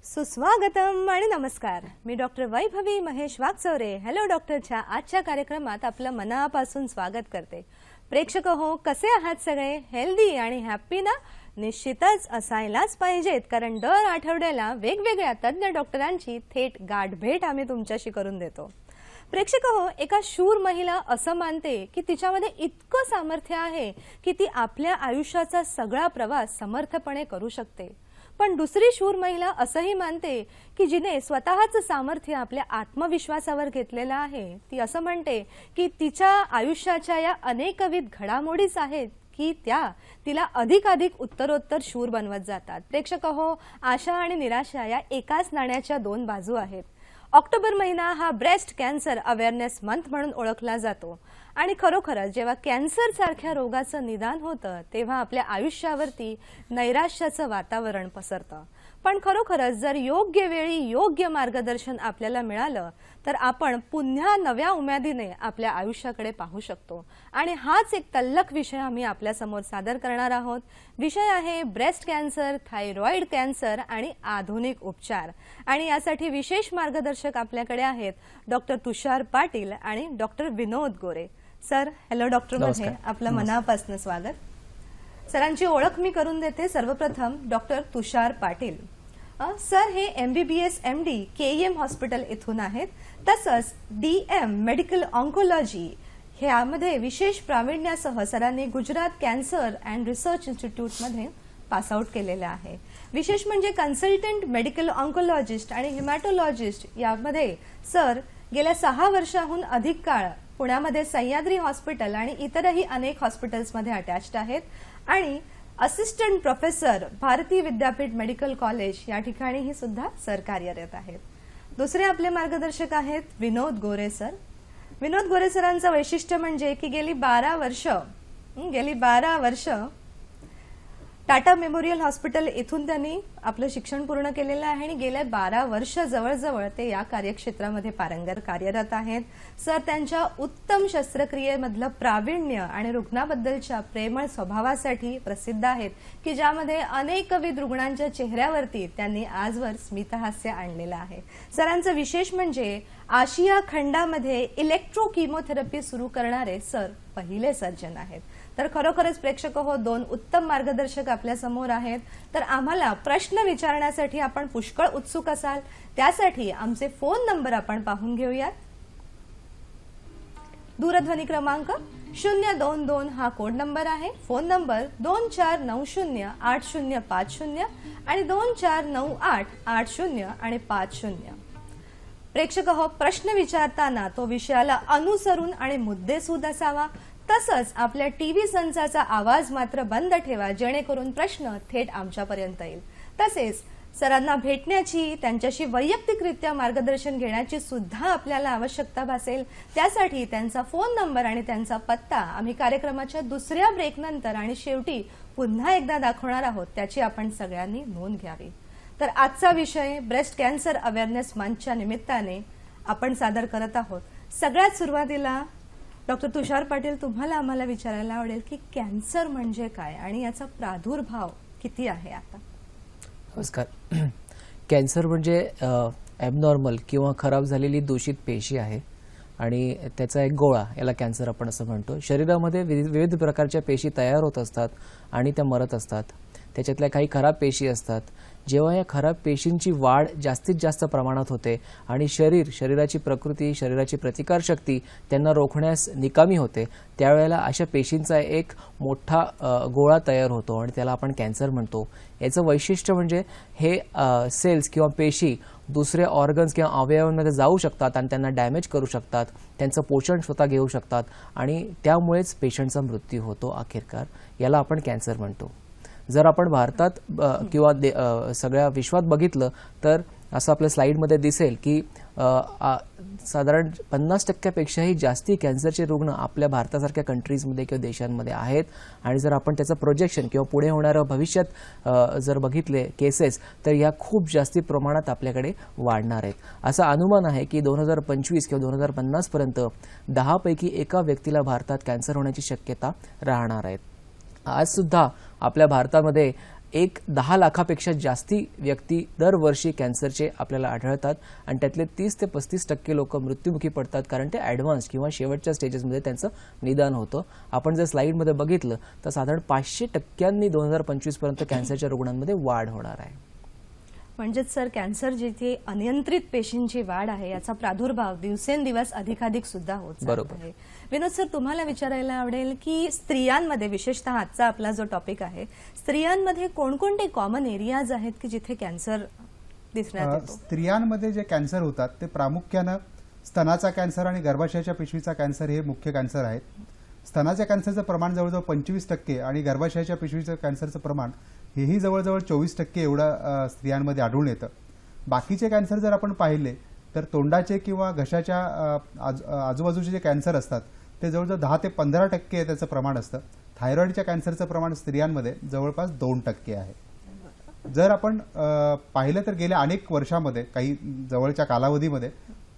सुस्वागतम आणि नमस्कार. मी डॉक्टर वैभवी महेश वागचौरे हेलो डॉक्टरच्या आजच्या कार्यक्रमात आपलं मनापासून स्वागत करते. प्रेक्षक हो, कसे आहात सगळे? हेल्दी आणि हॅप्पी ना? निश्चितच असायलाच पाहिजेत, कारण दर आठवड्याला वेगवेगळ्या तज्ञ डॉक्टरांची थेट गाठभेट आम्ही तुमच्याशी करून देतो. प्रेक्षक हो, एका शूर महिला असं मानते की तिच्यामध्ये इतकं सामर्थ्य आहे की ती आपल्या आयुष्याचा सगळा प्रवास समर्थपणे करू शकते. पण दुसरी शूर महिला असंही मानते की जिने स्वतःचं सामर्थ्य आपल्या आत्मविश्वासावर घेतलेलं आहे. ती असं म्हणते की तिच्या आयुष्याच्या या अनेकविध घडामोडीच आहेत की त्या तिला अधिकाधिक उत्तरोत्तर शूर बनवत जातात. प्रेक्षक हो, आशा आणि निराशा या एकाच नाण्याच्या दोन बाजू आहेत. ऑक्टोबर महिना हा ब्रेस्ट कॅन्सर अवेअरनेस मंथ म्हणून ओळखला जातो आणि खरोखरच जेव्हा कॅन्सर सारख्या रोगाचं निदान होतं तेव्हा आपल्या आयुष्यावरती नैराश्याचं वातावरण पसरतं. पण खरोखरच जर योग्य वेळी योग्य मार्गदर्शन आपल्याला मिळालं तर आपण पुन्हा नव्या उमेदीने आपल्या आयुष्याकडे पाहू शकतो. आणि हाच एक तल्लख विषय आम्ही आपल्या समोर सादर करणार आहोत. विषय आहे ब्रेस्ट कॅन्सर, थायरॉइड कॅन्सर आणि आधुनिक उपचार. आणि यासाठी विशेष मार्गदर्शक आपल्याकडे आहेत डॉक्टर तुषार पाटील आणि डॉक्टर विनोद गोरे. सर, हेलो डॉक्टर मध्ये आपलं मनापासून स्वागत. सरांची ओळख मी करून देते. सर्वप्रथम डॉक्टर तुषार पाटील सर हे MBBS MD KEM हॉस्पिटल इथून आहेत. तसंच DM मेडिकल ऑन्कोलॉजी ह्यामध्ये विशेष प्रावीण्यासह सरांनी गुजरात कॅन्सर अँड रिसर्च इन्स्टिट्यूटमध्ये पास आउट केलेलं आहे. विशेष म्हणजे कन्सल्टंट मेडिकल ऑन्कोलॉजिस्ट आणि हेमॅटोलॉजिस्ट यामध्ये सर गेल्या 6 वर्षाहून अधिक काळ पुण्यामध्ये सह्याद्री हॉस्पिटल आणि इतरही अनेक हॉस्पिटल्समध्ये अटॅच्ड आहेत. आणि assistant professor Bharati Vidyapeeth medical college या ठिकाणीही सुद्धा सर कार्यरत आहेत. दुसरे आपले मार्गदर्शक आहेत विनोद गोरे सर. विनोद गोरे सरांचं वैशिष्ट्य म्हणजे की गेली 12 वर्ष टाटा मेमोरियल हॉस्पिटल इथून त्यांनी आपलं शिक्षण पूर्ण केलेलं आहे आणि गेल्या 12 वर्ष जवळजवळ ते या कार्यक्षेत्रामध्ये पारंगत कार्यरत आहेत. सर त्यांच्या उत्तम शस्त्रक्रियेमधलं प्रावीण्य आणि रुग्णाबद्दलच्या प्रेमळ स्वभावासाठी प्रसिद्ध आहेत की ज्यामध्ये अनेकविध रुग्णांच्या चेहऱ्यावरती त्यांनी आजवर स्मितहास्य आणलेलं आहे. सरांचं विशेष म्हणजे आशिया खंडामध्ये इलेक्ट्रो किमोथेरपी सुरू करणारे सर पहिले सर्जन आहेत. तर खरोखरच प्रेक्षक हो, 2 उत्तम मार्गदर्शक आपल्या समोर आहेत. तर आम्हाला प्रश्न विचारण्यासाठी आपण पुष्कळ उत्सुक असाल, त्यासाठी आमचे फोन नंबर आपण पाहून घेऊयात. दूरध्वनी क्रमांक 022 हा कोड नंबर आहे. फोन नंबर 24908050 आणि 249880 आणि 50. प्रेक्षक हो, प्रश्न विचारताना तो विषयाला अनुसरून आणि मुद्देसूद असावा. तसंच आपल्या टीव्ही संचाचा आवाज मात्र बंद ठेवा, जेणेकरून प्रश्न थेट आमच्यापर्यंत येईल. तसेच सरांना भेटण्याची, त्यांच्याशी वैयक्तिकरित्या मार्गदर्शन घेण्याची सुद्धा आपल्याला आवश्यकता भासेल. त्यासाठी त्यांचा फोन नंबर आणि त्यांचा पत्ता आम्ही कार्यक्रमाच्या दुसऱ्या ब्रेकनंतर आणि शेवटी पुन्हा एकदा दाखवणार आहोत, त्याची आपण सगळ्यांनी नोंद घ्यावी. तर आजचा विषय ब्रेस्ट कॅन्सर अवेअरनेस मंथच्या निमित्ताने आपण सादर करत आहोत. सगळ्यात सुरुवातीला डॉक्टर तुषार पाटील, तुम्हाला आम्हाला विचारायला आवडेल की कॅन्सर म्हणजे काय आणि याचा प्रादुर्भाव किती आहे आता? नमस्कार. कॅन्सर म्हणजे ॲबनॉर्मल किंवा खराब झालेली दूषित पेशी आहे आणि त्याचा एक गोळा, याला कॅन्सर आपण असं म्हणतो. शरीरामध्ये विविध प्रकारच्या पेशी तयार होत असतात आणि त्या मरत असतात. त्याच्यातल्या काही खराब पेशी असतात जेव्हा या खराब पेशींची वाढ जास्तीत जास्त प्रमाणात होते आणि शरीराची प्रकृती, शरीराची प्रतिकारशक्ती त्यांना रोखण्यास निकामी होते, त्यावेळेला अशा पेशींचा एक मोठा गोळा तयार होतो आणि त्याला आपण कॅन्सर म्हणतो. याचं वैशिष्ट्य म्हणजे हे सेल्स किंवा पेशी दुसरे ऑर्गन्स किंवा अवयवांमध्ये जाऊ शकतात आणि त्यांना डॅमेज करू शकतात, त्यांचं पोषण स्वतः घेऊ शकतात आणि त्यामुळेच पेशंटचा मृत्यू होतो अखेरकार. याला आपण कॅन्सर म्हणतो. जर आपण भारतात किंवा सगळ्या विश्वात बघितलं तर असं आपल्या स्लाइडमध्ये दिसेल की साधारण 50%पेक्षाही जास्ती कॅन्सरचे रुग्ण आपल्या भारतासारख्या कंट्रीजमध्ये किंवा देशांमध्ये आहेत. आणि जर आपण त्याचं प्रोजेक्शन किंवा पुढे होणाऱ्या भविष्यात जर बघितले केसेस तर या खूप जास्ती प्रमाणात आपल्याकडे वाढणार आहेत. असा अनुमान आहे की 2025 किंवा 2050 पर्यंत 10 पैकी एका व्यक्तीला भारतात कॅन्सर होण्याची शक्यता राहणार आहेत. आज सुद्धा आपल्या भारतामध्ये 10 लाखापेक्षा जास्ती व्यक्ती दरवर्षी कॅन्सरचे आपल्याला आढळतात आणि त्यातले 30 ते 35% लोक मृत्युमुखी पडतात, कारण ते ॲडव्हान्स किंवा शेवटच्या स्टेजेसमध्ये त्यांचं निदान होतं. आपण जर स्लाइडमध्ये बघितलं तर साधारण 500% 2025 पर्यंत कॅन्सरच्या रुग्णांमध्ये वाढ होणार आहे. म्हणजेच सर, कॅन्सर जिथे अनियंत्रित पेशींची वाढ आहे याचा प्रादुर्भाव दिवसेंदिवस अधिकाधिक सुद्धा होत चालला आहे. विनोद सर, तुम्हाला विचारायला आवडेल की स्त्रियांमध्ये, विशेषतः आजचा आपला जो टॉपिक आहे, स्त्रियांमध्ये कोणकोणते कॉमन एरियाज आहेत की जिथे कॅन्सर दिसण्यात येतो? स्त्रियांमध्ये जे कॅन्सर होतात ते प्रामुख्यानं स्तनाचा कॅन्सर आणि गर्भाशयाच्या पिशवीचा कॅन्सर हे मुख्य कॅन्सर आहेत. स्तनाच्या कॅन्सरचं प्रमाण जवळजवळ 25% आणि गर्भाशयाच्या पिशवीचं कॅन्सरचं प्रमाण हेही जवळजवळ 24% एवढं स्त्रियांमध्ये आढळून येतं. बाकीचे कॅन्सर जर आपण पाहिले तर तोंडाचे किंवा घशाच्या आजूबाजूचे जे कॅन्सर असतात ते जवळजवळ 10 ते 15% त्याचं प्रमाण असतं. थायरॉइडच्या कॅन्सरचं प्रमाण स्त्रियांमध्ये जवळपास 2% आहे. जर आपण पाहिलं तर गेल्या अनेक वर्षामध्ये, काही जवळच्या कालावधीमध्ये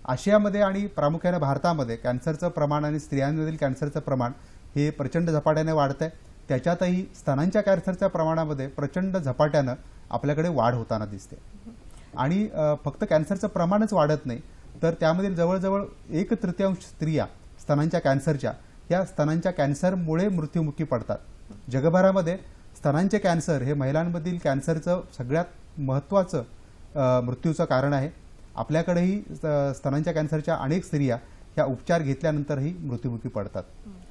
आशियामध्ये आणि प्रामुख्याने भारतामध्ये कॅन्सरचं प्रमाण आणि स्त्रियांमधील कॅन्सरचं प्रमाण हे प्रचंड झपाट्याने वाढतंय. त्याच्यातही स्तनांच्या कॅन्सरच्या प्रमाणामध्ये प्रचंड झपाट्यानं आपल्याकडे वाढ होताना दिसते. आणि फक्त कॅन्सरचं प्रमाणच वाढत नाही तर त्यामधील जवळजवळ 1/3 स्त्रिया स्तनांच्या कॅन्सरच्या या स्तनांच्या कॅन्सरमुळे मृत्युमुखी पडतात. जगभरामध्ये स्तनांचे कॅन्सर हे महिलांमधील कॅन्सरचं सगळ्यात महत्त्वाचं मृत्यूचं कारण आहे. आपल्याकडेही स्तनांच्या कॅन्सरच्या अनेक स्त्रिया ह्या उपचार घेतल्यानंतरही मृत्युमुखी पडतात.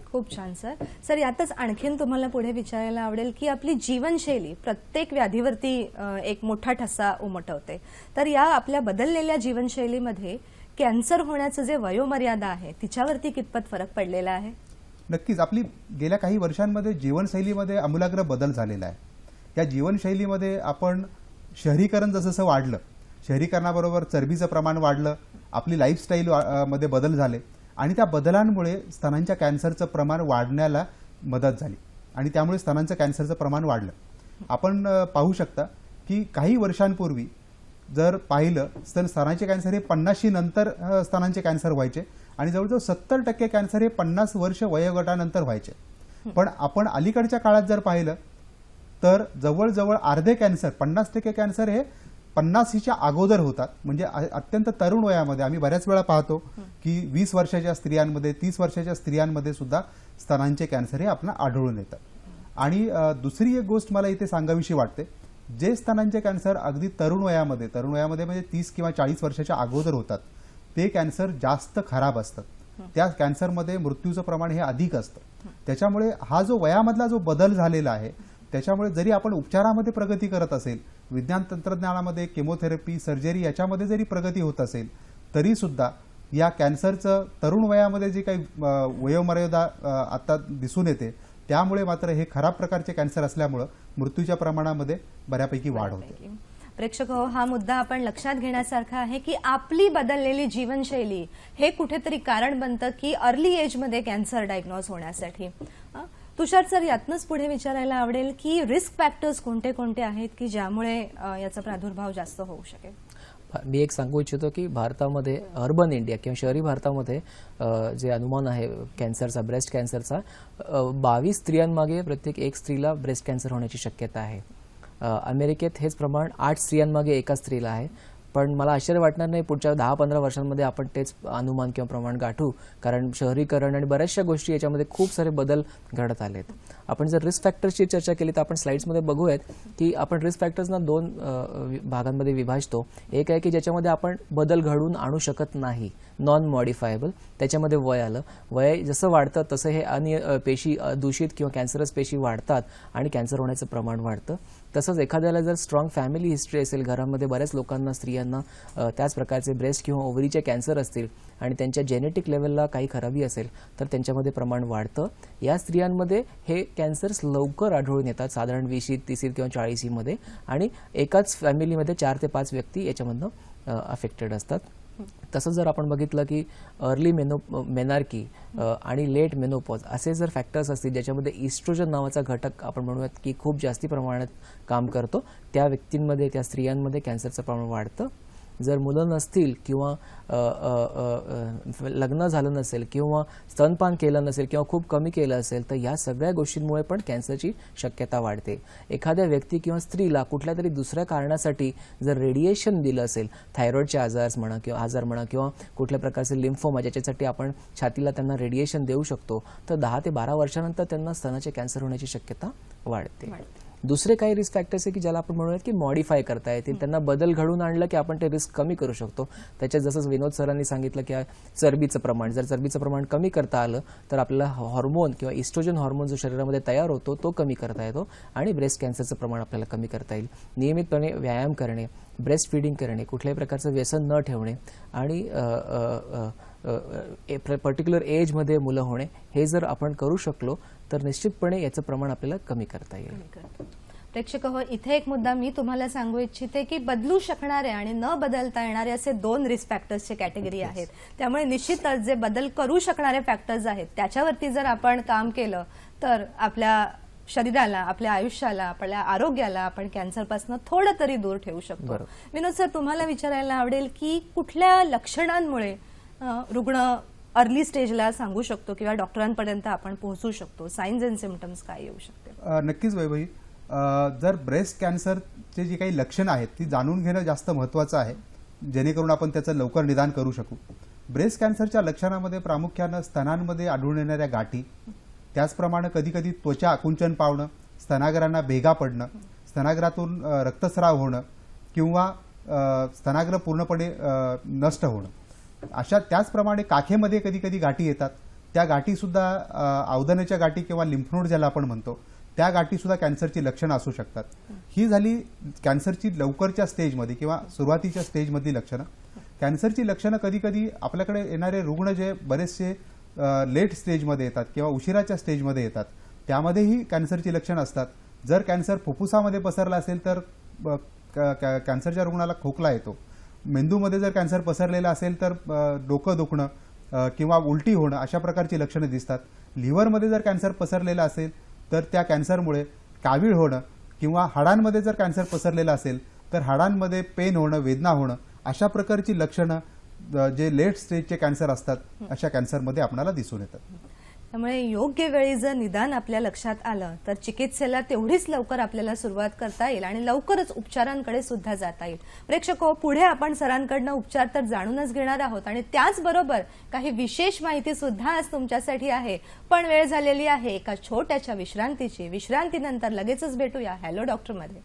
खूप छान सर. सर, यातच आणखीन तुम्हाला पुढे विचारायला आवडेल की आपली जीवनशैली प्रत्येक व्याधीवरती एक मोठा ठसा उमटवते, तर या आपल्या बदललेल्या जीवनशैलीमध्ये कॅन्सर होण्याचं जे वयोमर्यादा आहे तिच्यावरती कितपत फरक पडलेला आहे? नक्कीच. आपली गेल्या काही वर्षांमध्ये जीवनशैलीमध्ये आमूलाग्र बदल झालेला आहे. या जीवनशैलीमध्ये आपण शहरीकरण जसं वाढलं, शहरीकरणाबरोबर चरबीचं प्रमाण वाढलं, आपली लाईफस्टाईल मध्ये बदल झाले आणि त्या बदलांमुळे स्तनांच्या कॅन्सरचं प्रमाण वाढण्याला मदत झाली आणि त्यामुळे स्तनांचं कॅन्सरचं प्रमाण वाढलं. आपण पाहू शकता की काही वर्षांपूर्वी जर पाहिलं तर स्तनांचे कॅन्सर हे 50शी नंतर स्तनांचे कॅन्सर व्हायचे आणि जवळजवळ 70% कॅन्सर हे 50 वर्ष वयोगटानंतर व्हायचे. पण आपण अलीकडच्या काळात जर पाहिलं तर जवळजवळ अर्धे कॅन्सर, 50% कॅन्सर हे 50च्या अगोदर होतात. म्हणजे अत्यंत तरुण वयामध्ये आम्ही बऱ्याच वेळा पाहतो की 20 वर्षाच्या स्त्रियांमध्ये, 30 वर्षाच्या स्त्रियांमध्ये सुद्धा स्तनांचे कॅन्सर हे आपल्याला आढळून येतात. आणि दुसरी एक गोष्ट मला इथे सांगावीशी वाटते, जे स्तनांचे कॅन्सर अगदी तरुण वयामध्ये म्हणजे 30 किंवा 40 वर्षाच्या अगोदर होतात ते कॅन्सर जास्त खराब असतात. त्या कॅन्सरमध्ये मृत्यूचं प्रमाण हे अधिक असतं. त्याच्यामुळे हा जो वयामधला जो बदल झालेला आहे त्याच्यामुळे जरी आपण उपचारामध्ये प्रगती करत असेल, विज्ञान तंत्रज्ञानामध्ये केमोथेरपी, सर्जरी याच्यामध्ये जरी प्रगती होत असेल तरी सुद्धा या कॅन्सरचं तरुण वयामध्ये जे काही वयोमर्यादा आता दिसून येते त्यामुळे मात्र हे खराब प्रकारचे कॅन्सर असल्यामुळे मृत्यूच्या प्रमाणामध्ये बऱ्यापैकी वाढ होते. प्रेक्षक हो, हा मुद्दा आपण लक्षात घेण्यासारखा आहे की आपली बदललेली जीवनशैली हे कुठेतरी कारण बनतं की अर्ली एजमध्ये कॅन्सर डायग्नोज होण्यासाठी. तुषार सर, यातनंच पुढे विचारायला आवडेल की रिस्क फॅक्टर्स कोणते कोणते आहेत की ज्यामुळे याचा प्रादुर्भाव जास्त होऊ शकेल? मी एक सांगू इच्छितो की भारतामध्ये अर्बन इंडिया किंवा शहरी भारतामध्ये जे अनुमान आहे कॅन्सरचा, ब्रेस्ट कॅन्सरचा, 22 स्त्रियांमागे प्रत्येक एक स्त्रीला ब्रेस्ट कॅन्सर होण्याची शक्यता आहे. अमेरिकेत हेच प्रमाण 8 स्त्रियांमागे एका स्त्रीला आहे. पण मला आश्चर्य वाटणार नाही पुढच्या 10-15 वर्षांमध्ये आपण तेच अनुमान किंवा प्रमाण गाठू, कारण शहरीकरण आणि बऱ्याचशा गोष्टी याच्यामध्ये खूप सारे बदल घडत आलेत. आपण जर रिस्क फॅक्टर्सची चर्चा केली तर आपण स्लाइड्समध्ये बघूयात की आपण रिस्क फॅक्टर्सना 2 भागांमध्ये विभाजतो. एक आहे की ज्याच्यामध्ये आपण बदल घडवून आणू शकत नाही, नॉन मॉडिफायबल. त्याच्यामध्ये वय आलं. वय जसं वाढतं तसं हे पेशी दूषित किंवा कॅन्सरस पेशी वाढतात आणि कॅन्सर होण्याचं प्रमाण वाढतं. तसंच एखाद्याला जर स्ट्रॉंग फॅमिली हिस्ट्री असेल, घरामध्ये बऱ्याच लोकांना, स्त्रियांना त्याच प्रकारचे ब्रेस्ट किंवा ओव्हरीचे कॅन्सर असतील आणि त्यांच्या जेनेटिक लेवलला काही खराबी असेल तर त्यांच्यामध्ये प्रमाण वाढतं. या स्त्रियांमध्ये हे कॅन्सर्स लवकर आढळून येतात, साधारण 20, 30 किंवा 40 मध्ये, आणि एकाच फॅमिलीमध्ये 4 ते 5 व्यक्ती याच्यामधनं अफेक्टेड असतात. तसंच जर आपण बघितलं की अर्ली मेनार्की आणि लेट मेनोपॉज असे जर फॅक्टर्स असतील ज्याच्यामध्ये इस्ट्रोजन नावाचा घटक आपण म्हणूयात की खूप जास्ती प्रमाणात काम करतो, त्या व्यक्तींमध्ये, त्या स्त्रियांमध्ये कॅन्सरचं प्रमाण वाढतं. जर मुलं नसतील किंवा लग्न झालं नसेल किंवा स्तनपान केलं नसेल किंवा खूप कमी केलं असेल तर या सगळ्या गोष्टींमुळे पण कॅन्सरची शक्यता वाढते. एखाद्या व्यक्ती किंवा स्त्रीला कुठल्या तरी दुसऱ्या कारणासाठी जर रेडिएशन दिलं असेल, थायरॉइडचे आजार म्हणा किंवा कुठल्या प्रकारचे लिम्फोमा ज्याच्यासाठी आपण छातीला त्यांना रेडिएशन देऊ शकतो, तर 10 ते 12 वर्षानंतर त्यांना स्तनाचे कॅन्सर होण्याची शक्यता वाढते. दुसरे काही रिस्क फॅक्टर्स आहे की ज्याला आपण म्हणूयात की मॉडिफाय करता येतील, त्यांना बदल घडवून आणलं की आपण ते रिस्क कमी करू शकतो. त्याच्यात जसं विनोद सरांनी सांगितलं की चरबीचं प्रमाण, जर चरबीचं प्रमाण कमी करता आलं तर आपल्याला हॉर्मोन किंवा इस्ट्रोजन हॉर्मोन जो शरीरामध्ये तयार होतो तो कमी करता येतो आणि ब्रेस्ट कॅन्सरचं प्रमाण आपल्याला कमी करता येईल. नियमितपणे व्यायाम करणे, ब्रेस्ट फीडिंग करणे, कुठल्याही प्रकारचं व्यसन न ठेवणे आणि पर्टिक्युलर एजमध्ये मुलं होणे, हे जर आपण करू शकलो तर निश्चितपणे याचं प्रमाण आपल्याला कमी करता येईल. प्रेक्षक हो, इथे एक मुद्दा मी तुम्हाला सांगू इच्छिते की बदलू शकणारे आणि न बदलता येणारे असे 2 रिस्क फॅक्टर्सचे कॅटेगरी आहेत. त्यामुळे निश्चितच जे बदल करू शकणारे फॅक्टर्स आहेत त्याच्यावरती जर आपण काम केलं तर आपल्या शरीराला, आपल्या आयुष्याला, आपल्या आरोग्याला आपण कॅन्सरपासून थोडं तरी दूर ठेवू शकतो. विनोद सर, तुम्हाला विचारायला आवडेल की कुठल्या लक्षणांमुळे रुग्ण अर्ली स्टेजला सांगू शकतो किंवा डॉक्टरांपर्यंत आपण पोहोचू शकतो? साइन्स अँड सिम्पटम्स काय येऊ शकते? नक्कीच वैभवी, जर ब्रेस्ट कॅन्सरचे जी काही लक्षणं आहेत ती जाणून घेणं जास्त महत्त्वाचं आहे, जेणेकरून आपण त्याचं लवकर निदान करू शकू. ब्रेस्ट कॅन्सरच्या लक्षणामध्ये प्रामुख्यानं स्तनांमध्ये आढळून येणाऱ्या गाठी, त्याचप्रमाणे कधीकधी त्वचा आकुंचन पावणं, स्तनाग्रांना भेगा पडणं, स्तनाग्रातून रक्तस्राव होणं किंवा स्तनाग्र पूर्णपणे नष्ट होणं, अशा त्याचप्रमाणे काखेमध्ये कधीकधी गाठी येतात. त्या गाठीसुद्धा अवदनेच्या गाठी किंवा लिम्फनोड ज्याला आपण म्हणतो त्या गाठीसुद्धा कॅन्सरची लक्षणं असू शकतात. ही झाली कॅन्सरची लवकरच्या स्टेजमध्ये किंवा सुरुवातीच्या स्टेजमधली लक्षणं. कॅन्सरची लक्षणं कधीकधी आपल्याकडे येणारे रुग्ण जे बरेचसे लेट स्टेजमध्ये येतात किंवा उशिराच्या स्टेजमध्ये येतात त्यामध्येही कॅन्सरची लक्षणं असतात. जर कॅन्सर फुफ्फुसामध्ये पसरला असेल तर कॅन्सरच्या रुग्णाला खोकला येतो. मेंदूमध्ये जर कॅन्सर पसरलेला असेल तर डोकं दुखणं किंवा उलटी होणं अशा प्रकारची लक्षणं दिसतात. लिव्हरमध्ये जर कॅन्सर पसरलेला असेल तर त्या कॅन्सरमुळे कावीळ होणं किंवा हाडांमध्ये जर कॅन्सर पसरलेला असेल तर हाडांमध्ये पेन होणं, वेदना होणं अशा प्रकारची लक्षणं जे लेट स्टेजचे कॅन्सर असतात अशा कॅन्सरमध्ये आपल्याला दिसून येतात. त्यामुळे योग्य वेळी जर निदान आपल्या लक्षात आलं तर चिकित्सेला तेवढीच लवकर आपल्याला सुरुवात करता येईल आणि लवकरच उपचारांकडे सुद्धा जाता येईल. प्रेक्षको, पुढे आपण सरांकडनं उपचार तर जाणूनच घेणार आहोत आणि त्याचबरोबर काही विशेष माहिती सुद्धा आज तुमच्यासाठी आहे. पण वेळ झालेली आहे एका छोट्याशा विश्रांतीची. विश्रांतीनंतर लगेचच भेटूया हॅलो डॉक्टरमध्ये.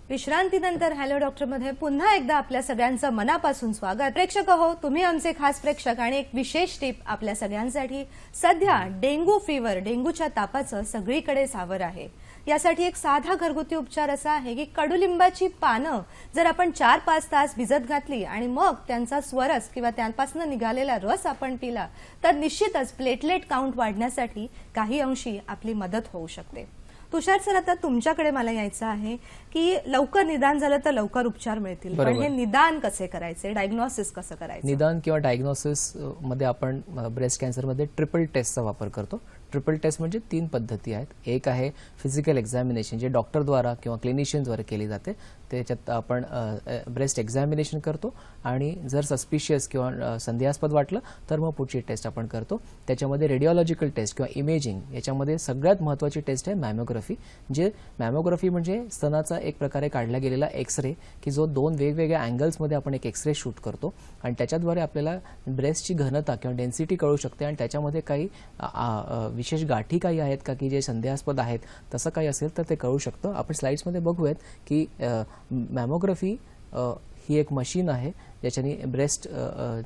विश्रांतीनंतर हॅलो डॉक्टरमध्ये पुन्हा एकदा आपल्या सगळ्यांचं मनापासून स्वागत. प्रेक्षक हो, तुम्ही आमचे खास प्रेक्षक आणि एक विशेष टीप आपल्या सगळ्यांसाठी. सध्या डेंग्यू फीवर, डेंग्यूच्या तापाचं सगळीकडे सावर आहे. यासाठी एक साधा घरगुती उपचार असा आहे की कडुलिंबाची पानं जर आपण 4-5 तास भिजत घातली आणि मग त्यांचा स्वरस किंवा त्यांपासून निघालेला रस आपण पिला तर निश्चितच प्लेटलेट काउंट वाढण्यासाठी काही अंशी आपली मदत होऊ शकते. तुषार सर, आता तुमच्याकडे मला यायचं आहे की लवकर निदान झालं तर लवकर उपचार मिळतील, पण हे निदान कसे करायचे, डायग्नोसिस कसं करायचं? निदान किंवा डायग्नोसिस मध्ये आपण ब्रेस्ट कॅन्सरमध्ये ट्रिपल टेस्टचा वापर करतो. ट्रिपल टेस्ट म्हणजे 3 पद्धती आहेत. एक आहे फिजिकल एक्झामिनेशन, जे डॉक्टरद्वारा किंवा क्लिनिशियनद्वारे केली जाते. त्याच्यात आपण ब्रेस्ट एक्झामिनेशन करतो आणि जर सस्पिशियस किंवा संदेहास्पद वाटलं तर मग पुढची टेस्ट आपण करतो. त्याच्यामध्ये रेडिओलॉजिकल टेस्ट किंवा इमेजिंग, याच्यामध्ये सगळ्यात महत्त्वाची टेस्ट आहे मॅमोग्राफी. जे मॅमोग्राफी म्हणजे स्तनाचा एक प्रकारे काढला गेलेला एक्सरे, की जो 2 वेगवेगळ्या अँगल्समध्ये आपण एक एक्सरे शूट करतो आणि त्याच्याद्वारे आपल्याला ब्रेस्टची घनता किंवा डेन्सिटी कळू शकते आणि त्याच्यामध्ये काही विशेष गाठी काही आहेत का की जे संदेहास्पद आहेत, तसं काही असेल तर ते कळू शकतं. आपण स्लाइड्समध्ये बघूयात की मॅमोग्राफी ही एक मशीन आहे ज्याच्याने ब्रेस्ट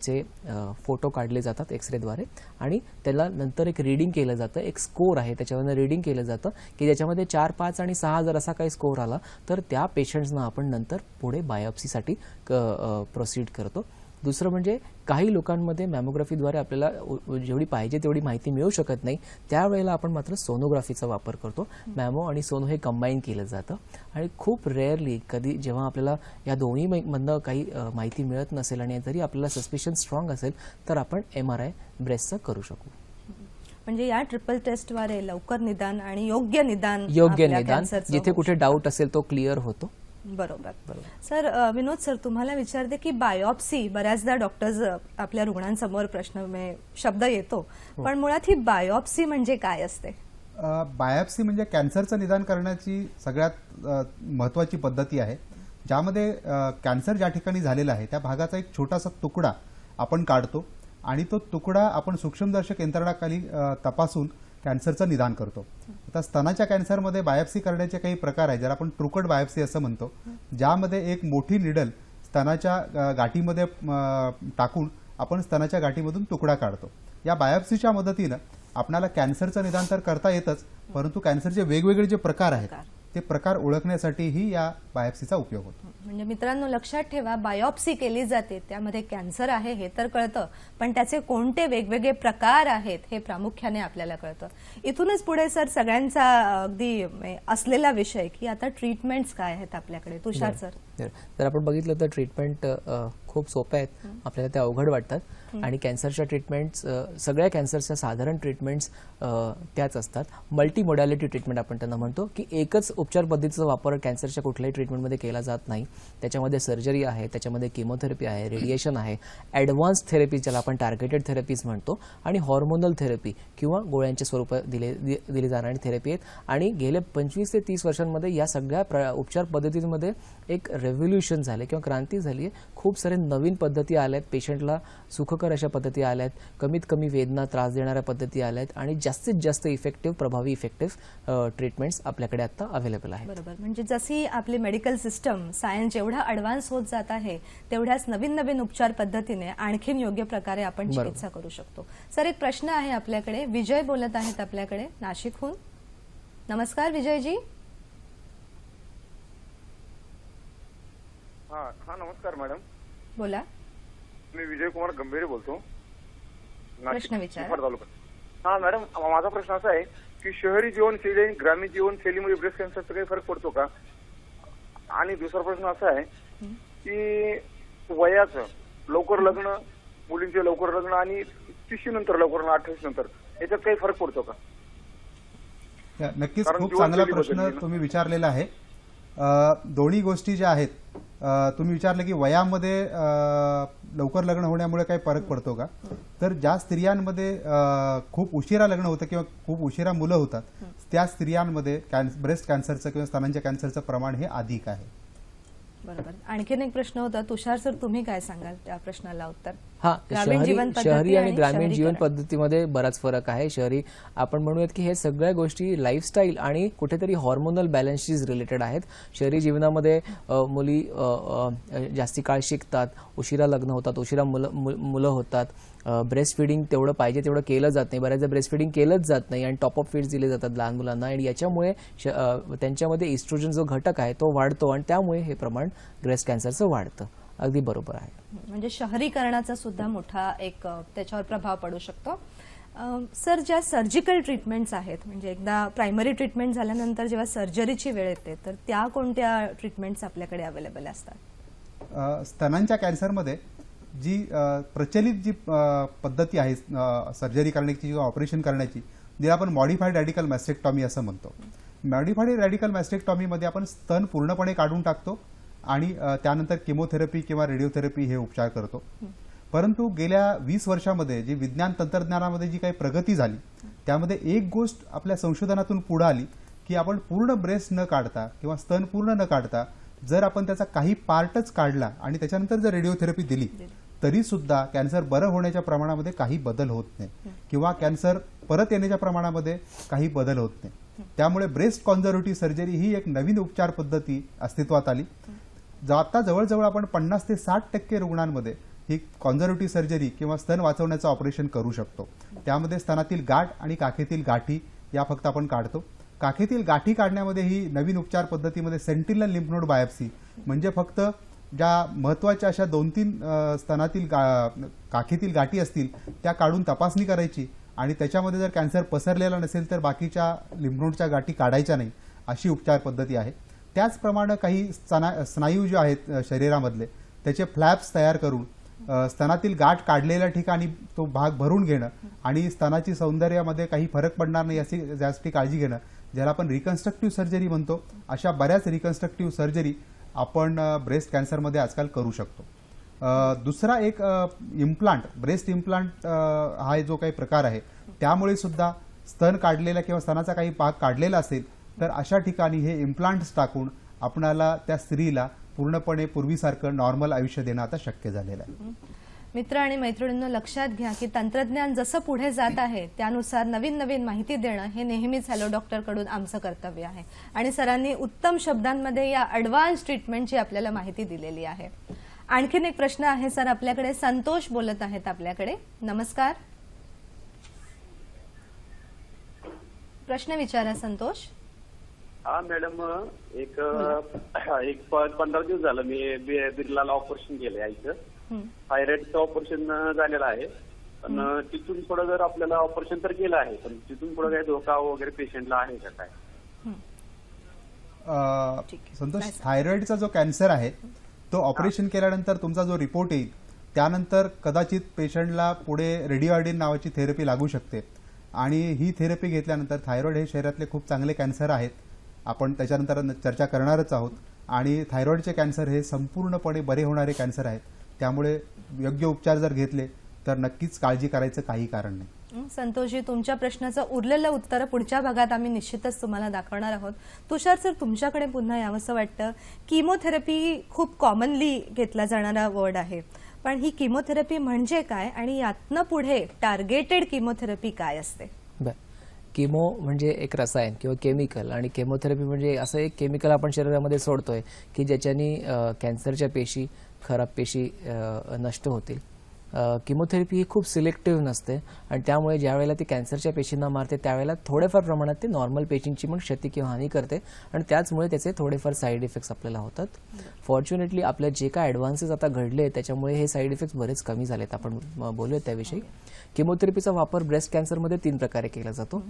चे फोटो काढले जातात एक्सरेद्वारे आणि त्याला नंतर एक रीडिंग केलं जातं. एक स्कोर आहे त्याच्यावरनं रीडिंग केलं जातं की ज्याच्यामध्ये 4, 5 आणि 6 जर असा काही स्कोर आला तर त्या पेशंट्सना आपण नंतर पुढे बायोप्सीसाठी प्रोसीड करतो. दुसरं म्हणजे काही लोकांमध्ये मॅमोग्राफीद्वारे आपल्याला जेवढी पाहिजे तेवढी माहिती मिळू शकत नाही, त्यावेळेला आपण मात्र सोनोग्राफीचा वापर करतो. मॅमो आणि सोनो हे कंबाईन केलं जातं आणि खूप रेअरली कधी जेव्हा आपल्याला या दोन्हीमधनं काही माहिती मिळत नसेल आणि जरी आपल्याला सस्पिशन स्ट्रॉंग असेल तर आपण MRI ब्रेस्टचा करू शकू. म्हणजे या ट्रिपल टेस्टद्वारे लवकर निदान आणि योग्य निदान जिथे कुठे डाऊट असेल तो क्लिअर होतो. बरोबर. सर, विनोद सर, तुम्हाला विचारते की बायोप्सी, बऱ्याचदा डॉक्टर्स आपल्या रुग्णांसमोर शब्द येतो, पण मुळात ही बायोप्सी म्हणजे काय असते? बायोप्सी म्हणजे कॅन्सरचं निदान करण्याची सगळ्यात महत्त्वाची पद्धती आहे, ज्यामध्ये कॅन्सर ज्या ठिकाणी झालेला आहे त्या भागाचा एक छोटासा तुकडा आपण काढतो आणि तो तुकडा आपण सूक्ष्मदर्शक यंत्रणाखाली तपासून कॅन्सरचं निदान करतो. आता स्तनाच्या कॅन्सरमध्ये बायोप्सी करण्याचे काही प्रकार आहेत, ज्याला आपण ट्रूकट बायोप्सी असं म्हणतो, ज्यामध्ये एक मोठी निडल स्तनाच्या गाठीमध्ये टाकून आपण स्तनाच्या गाठीमधून तुकडा काढतो. या बायोप्सीच्या मदतीनं आपल्याला कॅन्सरचं निदान तर करता येतच, परंतु कॅन्सरचे वेगवेगळे जे प्रकार आहेत ते प्रकार ओळखण्यासाठीही या बायोप्सीचा उपयोग होतो. म्हणजे मित्रांनो, लक्षात ठेवा, बायोप्सी केली जाते त्यामध्ये कॅन्सर आहे हे तर कळतं, पण त्याचे कोणते वेगवेगळे प्रकार आहेत हे प्रामुख्याने आपल्याला कळतं. इथूनच पुढे सर सगळ्यांचा अगदी असलेला विषय की आता ट्रीटमेंट्स काय आहेत आपल्याकडे. तुषार सर, जर आपण बघितलं तर ट्रीटमेंट खूप सोप्या आहेत, आपल्याला त्या अवघड वाटतात आणि कॅन्सरच्या ट्रीटमेंट्स, सगळ्या कॅन्सरच्या साधारण ट्रीटमेंट्स त्याच असतात. मल्टी मोडॅलिटी ट्रीटमेंट आपण त्यांना म्हणतो, की एकच उपचार पद्धतीचा वापर कॅन्सरच्या कुठल्याही ट्रीटमेंटमध्ये केला जात नाही. त्याच्यामध्ये सर्जरी आहे, त्याच्यामध्ये केमोथेरपी आहे, रेडिएशन आहे, ॲडव्हान्स थेरपी ज्याला आपण टार्गेटेड थेरपीज म्हणतो, आणि हॉर्मोनल थेरपी किंवा गोळ्यांच्या स्वरूपात दिली जाणारी थेरपी आहेत. आणि गेल्या 25 ते 30 वर्षांमध्ये या सगळ्या उपचार पद्धतींमध्ये एक रेव्होल्युशन झाले किंवा क्रांती झाली आहे. खूप सारे नवीन पद्धती आल्या आहेत, पेशंटला सुखकर अशा पद्धती आल्या आहेत, कमीत कमी वेदना त्रास देणाऱ्या पद्धती आल्या आहेत आणि जास्तीत जास्त प्रभावी इफेक्टिव्ह ट्रीटमेंट्स आपल्याकडे आता अवेलेबल आहेत. बरोबर. म्हणजे जशी आपली मेडिकल सिस्टम, सायन्स जेवढा ॲडव्हान्स होत जात आहे तेवढ्याच नवीन नवीन उपचार पद्धतीने आणखीन योग्य प्रकारे आपण चिकित्सा करू शकतो. सर, एक प्रश्न आहे आपल्याकडे. विजय बोलत आहेत आपल्याकडे नाशिकहून. नमस्कार विजयजी. हा नमस्कार मॅडम, बोला. मी विजय कुमार गंभीरे बोलतो, प्रश्न विचारा. तालुका. हा मॅडम, माझा प्रश्न असा आहे की शहरी जीवनशैली आणि ग्रामीण जीवनशैलीमध्ये ब्रेस्ट कॅन्सरचा काही फरक पडतो का? आणि दुसरा प्रश्न असा आहे की वयाचं लवकर लग्न, मुलींचे लवकर लग्न आणि 30 नंतर लवकर लग्न, 28 नंतर, याच्यात काही फरक पडतो का? नक्कीच खूप चांगला प्रश्न तुम्ही विचारलेला आहे. दोन्ही गोष्टी ज्या आहेत, तुम्ही विचारलं की वयामध्ये लवकर लग्न होण्यामुळे काही फरक पडतो का, तर ज्या स्त्रियांमध्ये खूप उशिरा लग्न होतं किंवा खूप उशिरा मुलं होतात त्या स्त्रियांमध्ये ब्रेस्ट कॅन्सरचं किंवा स्तनांच्या कॅन्सरचं प्रमाण हे अधिक आहे. बरोबर. आणखीन एक प्रश्न होता. तुषार सर, तुम्ही काय सांगाल त्या प्रश्नाला उत्तर? शहरी आणि ग्रामीण जीवन पद्धतीमध्ये बराच फरक आहे. शहरी आपण म्हणूयात की हे सगळ्या गोष्टी लाईफस्टाईल आणि कुठेतरी हॉर्मोनल बॅलन्सशीच रिलेटेड आहेत. शहरी जीवनामध्ये मुली जास्ती काळ शिकतात, उशिरा लग्न होतात, उशिरा मुलं होतात, ब्रेस्ट फिडिंग तेवढं पाहिजे तेवढं केलं जात नाही, बऱ्याचदा ब्रेस्ट फिडिंग केलंच जात नाही आणि टॉपअप फीड्स दिले जातात लहान मुलांना आणि याच्यामुळे त्यांच्यामध्ये इस्ट्रोजन जो घटक आहे तो वाढतो आणि त्यामुळे हे प्रमाण ब्रेस्ट कॅन्सरचं वाढतं. अगदी बरोबर आहे. म्हणजे शहरीकरणाचा सुद्धा मोठा एक त्याच्यावर प्रभाव पडू शकतो. सर, ज्या सर्जिकल ट्रीटमेंट्स आहेत, म्हणजे एकदा प्रायमरी ट्रीटमेंट झाल्यानंतर जेव्हा सर्जरीची वेळ येते तर त्या कोणत्या ट्रीटमेंट्स आपल्याकडे अवेलेबल असतात? स्तनांच्या कॅन्सरमध्ये जी प्रचलित जी पद्धती आहे सर्जरी करण्याची किंवा ऑपरेशन करण्याची, ज्याला आपण मॉडिफाईड रॅडिकल मॅस्टेक्टॉमी असं म्हणतो. मॉडिफाईड रॅडिकल मॅस्टेक्टॉमीमध्ये आपण स्तन पूर्णपणे काढून टाकतो आणि त्यानंतर केमोथेरपी किंवा रेडिओथेरपी हे उपचार करतो. परंतु गेल्या 20 वर्षामध्ये जी विज्ञान तंत्रज्ञानामध्ये जी काही प्रगती झाली त्यामध्ये एक गोष्ट आपल्या संशोधनातून पुढे आली की आपण पूर्ण ब्रेस्ट न काढता किंवा स्तन पूर्ण न काढता जर आपण त्याचा काही पार्टच काढला आणि त्याच्यानंतर जर रेडिओथेरपी दिली तरी सुद्धा कॅन्सर बरं होण्याच्या प्रमाणामध्ये काही बदल होत नाही किंवा कॅन्सर परत येण्याच्या प्रमाणामध्ये काही बदल होत नाही. त्यामुळे ब्रेस्ट कॉन्झर्वेटिव्ह सर्जरी ही एक नवीन उपचार पद्धती अस्तित्वात आली. आता जवळजवळ आपण 50 ते 60% रुग्णांमध्ये ही कॉन्झर्वेटिव्ह सर्जरी किंवा स्तन वाचवण्याचं ऑपरेशन करू शकतो. त्यामध्ये स्तनातील गाठ आणि काखेतील गाठी या फक्त आपण काढतो. काखेतील गाठी काढण्यामध्ये ही नवीन उपचार पद्धतीमध्ये सेंटिनल लिम्फ नोड बायोप्सी म्हणजे फक्त ज्या महत्वाच्या अशा 2-3 स्तनातील काखेतील गाठी असतील त्या काढून तपासणी करायची आणि त्याच्यामध्ये जर कॅन्सर पसरलेला नसेल तर बाकीच्या लिम्फ नोडच्या गाठी काढायच्या नाही अशी उपचार पद्धती आहे. त्याचप्रमाणे काही स्नायू जे आहेत शरीरामधले त्याचे फ्लॅप्स तयार करून स्तनातील गाठ काढलेल्या ठिकाणी तो भाग भरून घेणं आणि स्तनाची सौंदर्यामध्ये काही फरक पडणार नाही याची काळजी घेणं ज्याला आपण रिकन्स्ट्रक्टिव्ह सर्जरी म्हणतो. अशा बऱ्याच रिकन्स्ट्रक्टिव्ह सर्जरी आपण ब्रेस्ट कॅन्सरमध्ये आजकाल करू शकतो. दुसरा एक इम्प्लांट ब्रेस्ट इम्प्लांट हा जो काही प्रकार आहे त्यामुळे सुद्धा स्तन काढलेला किंवा स्तनाचा काही भाग काढलेला असेल तर अशा ठिकाणी हे इम्प्लांट्स टाकून आपणाला त्या स्त्रीला पूर्णपणे पूर्वीसारखं नॉर्मल आयुष्य देणं आता शक्य झालेलं आहे. मित्र आणि मैत्रिणींनो लक्षात घ्या की तंत्रज्ञान जसं पुढे जात आहे त्यानुसार नवीन नवीन माहिती देणं हे नेहमीच हॅलो डॉक्टर कडून आमचं कर्तव्य आहे आणि सरांनी उत्तम शब्दांमध्ये या ॲडव्हान्स ट्रीटमेंटची आपल्याला माहिती दिलेली आहे. आणखीन एक प्रश्न आहे सर आपल्याकडे. संतोष बोलत आहेत आपल्याकडे. नमस्कार. प्रश्न विचारा संतोष. हा मॅडम एक 15 दिवस झालं मी बिर्लाला ऑपरेशन केलंय आईचं. थायरॉइडचं ऑपरेशन झालेलं आहे पण तिथून पुढे जर आपल्याला ऑपरेशन तर केलं आहे पण तिथून पुढे काही धोका वगैरे पेशंटला आहे का काय? संतोष थायरॉइडचा जो कॅन्सर आहे तो ऑपरेशन केल्यानंतर तुमचा जो रिपोर्ट येईल त्यानंतर कदाचित पेशंटला पुढे रेडिओआयडिन नावाची थेरपी लागू शकते आणि ही थेरपी घेतल्यानंतर थायरॉइड हे शरीरातले खूप चांगले कॅन्सर आहेत. आपण त्याच्यानंतर चर्चा करणारच आहोत आणि थायरॉइडचे कॅन्सर हे संपूर्णपणे बरे होणारे कॅन्सर आहेत. त्यामुळे योग्य उपचार जर घेतले तर नक्कीच काळजी करायचं काही कारण नाही. संतोषजी तुमच्या प्रश्नाचं उरलेलं उत्तर पुढच्या भागात आम्ही निश्चितच तुम्हाला दाखवणार आहोत. तुषार सर तुमच्याकडे पुन्हा यावंसं वाटतं. किमोथेरपी खूप कॉमनली घेतला जाणारा वर्ड आहे पण ही किमोथेरपी म्हणजे काय आणि यातनं पुढे टार्गेटेड किमोथेरपी काय असते? किमो म्हणजे एक रसायन किंवा केमिकल आणि केमोथेरपी म्हणजे असं एक केमिकल आपण शरीरामध्ये सोडतोय की ज्याच्यानी कॅन्सरच्या पेशी खराब पेशी नष्ट होतील. किमोथेरपी ही खूप सिलेक्टिव्ह नसते आणि त्यामुळे ज्या वेळेला ती कॅन्सरच्या पेशींना मारते त्यावेळेला थोड्याफार प्रमाणात ते नॉर्मल पेशींची पण क्षती किंवा हानी करते आणि त्याचमुळे त्याचे थोडेफार साईड इफेक्ट्स आपल्याला होतात. फॉर्च्युनेटली आपल्या जे काय ॲडव्हान्सेस आता घडले त्याच्यामुळे हे साईड इफेक्ट्स बरेच कमी झालेत. आपण बोलूया त्याविषयी. किमोथेरपीचा वापर ब्रेस्ट कॅन्सरमध्ये 3 प्रकारे केला जातो.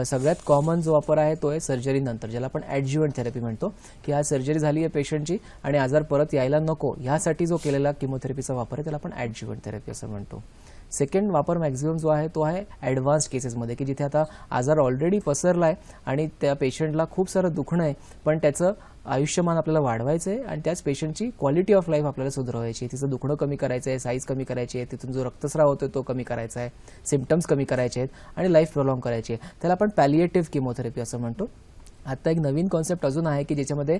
सगळ्यात कॉमन जो वापर आहे तो आहे सर्जरी नंतर ज्याला आपण ॲडज्युव्हंट थेरपी म्हणतो की हा सर्जरी झाली आहे पेशंटची आणि आजार परत यायला नको ह्यासाठी जो केलेला किमोथेरपीचा वापर आहे त्याला आपण ॲडज्युव्हंट थेरपी असं म्हणतो. सेकंड वापर मॅक्झिमम जो आहे तो आहे ॲडव्हान्स्ड केसेसमध्ये की जिथे आता आजार ऑलरेडी पसरला आहे आणि त्या पेशंटला खूप सारं दुखणं आहे पण त्याचं आयुष्यमान आपल्याला वाढवायचं आहे आणि त्याच पेशंटची क्वालिटी ऑफ लाईफ आपल्याला सुधारायची आहे. तिचं दुखणं कमी करायचं आहे, साईज कमी करायची आहे, तिथून जो रक्तस्राव होतो तो कमी करायचा आहे, सिम्पटम्स कमी करायचे आहेत आणि लाईफ प्रोलॉंग करायची आहे. त्याला आपण पॅलिएटिव्ह किमोथेरपी असं म्हणतो. आता एक नवीन कॉन्सेप्ट अजून आहे की ज्याच्यामध्ये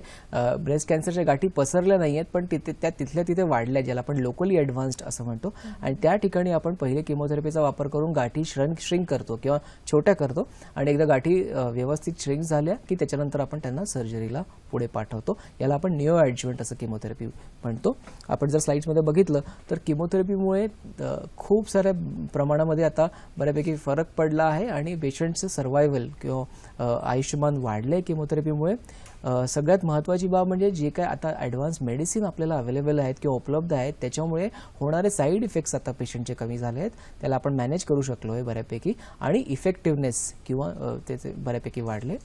ब्रेस्ट कॅन्सरच्या गाठी पसरल्या नाही आहेत पण तिथल्या तिथे वाढल्या ज्याला आपण लोकली ॲडव्हान्स्ड असं म्हणतो आणि त्या ठिकाणी आपण पहिले किमोथेरपीचा वापर करून गाठी श्रिंक करतो किंवा छोट्या करतो आणि एकदा गाठी व्यवस्थित श्रिंक झाल्या की त्याच्यानंतर आपण त्यांना सर्जरीला पुढे पाठवतो. याला आपण निओ ॲडज्युव्हंट असं किमोथेरपी म्हणतो. आपण जर स्लाइड्समध्ये बघितलं तर किमोथेरपीमुळे खूप साऱ्या प्रमाणामध्ये आता बऱ्यापैकी फरक पडला आहे आणि पेशंटचं सर्व्हायव्हल किंवा आयुष्यमान वाढलं किमोथेरपीमुळे. सगळ्यात महत्त्वाची बाब म्हणजे जे काय आता ॲडव्हान्स मेडिसिन आपल्याला अवेलेबल आहेत किंवा उपलब्ध आहेत त्याच्यामुळे होणारे साईड इफेक्ट्स आता पेशंटचे कमी झाले आहेत. त्याला आपण मॅनेज करू शकलो आहे बऱ्यापैकी आणि इफेक्टिव्हनेस किंवा त्याचे बऱ्यापैकी वाढले.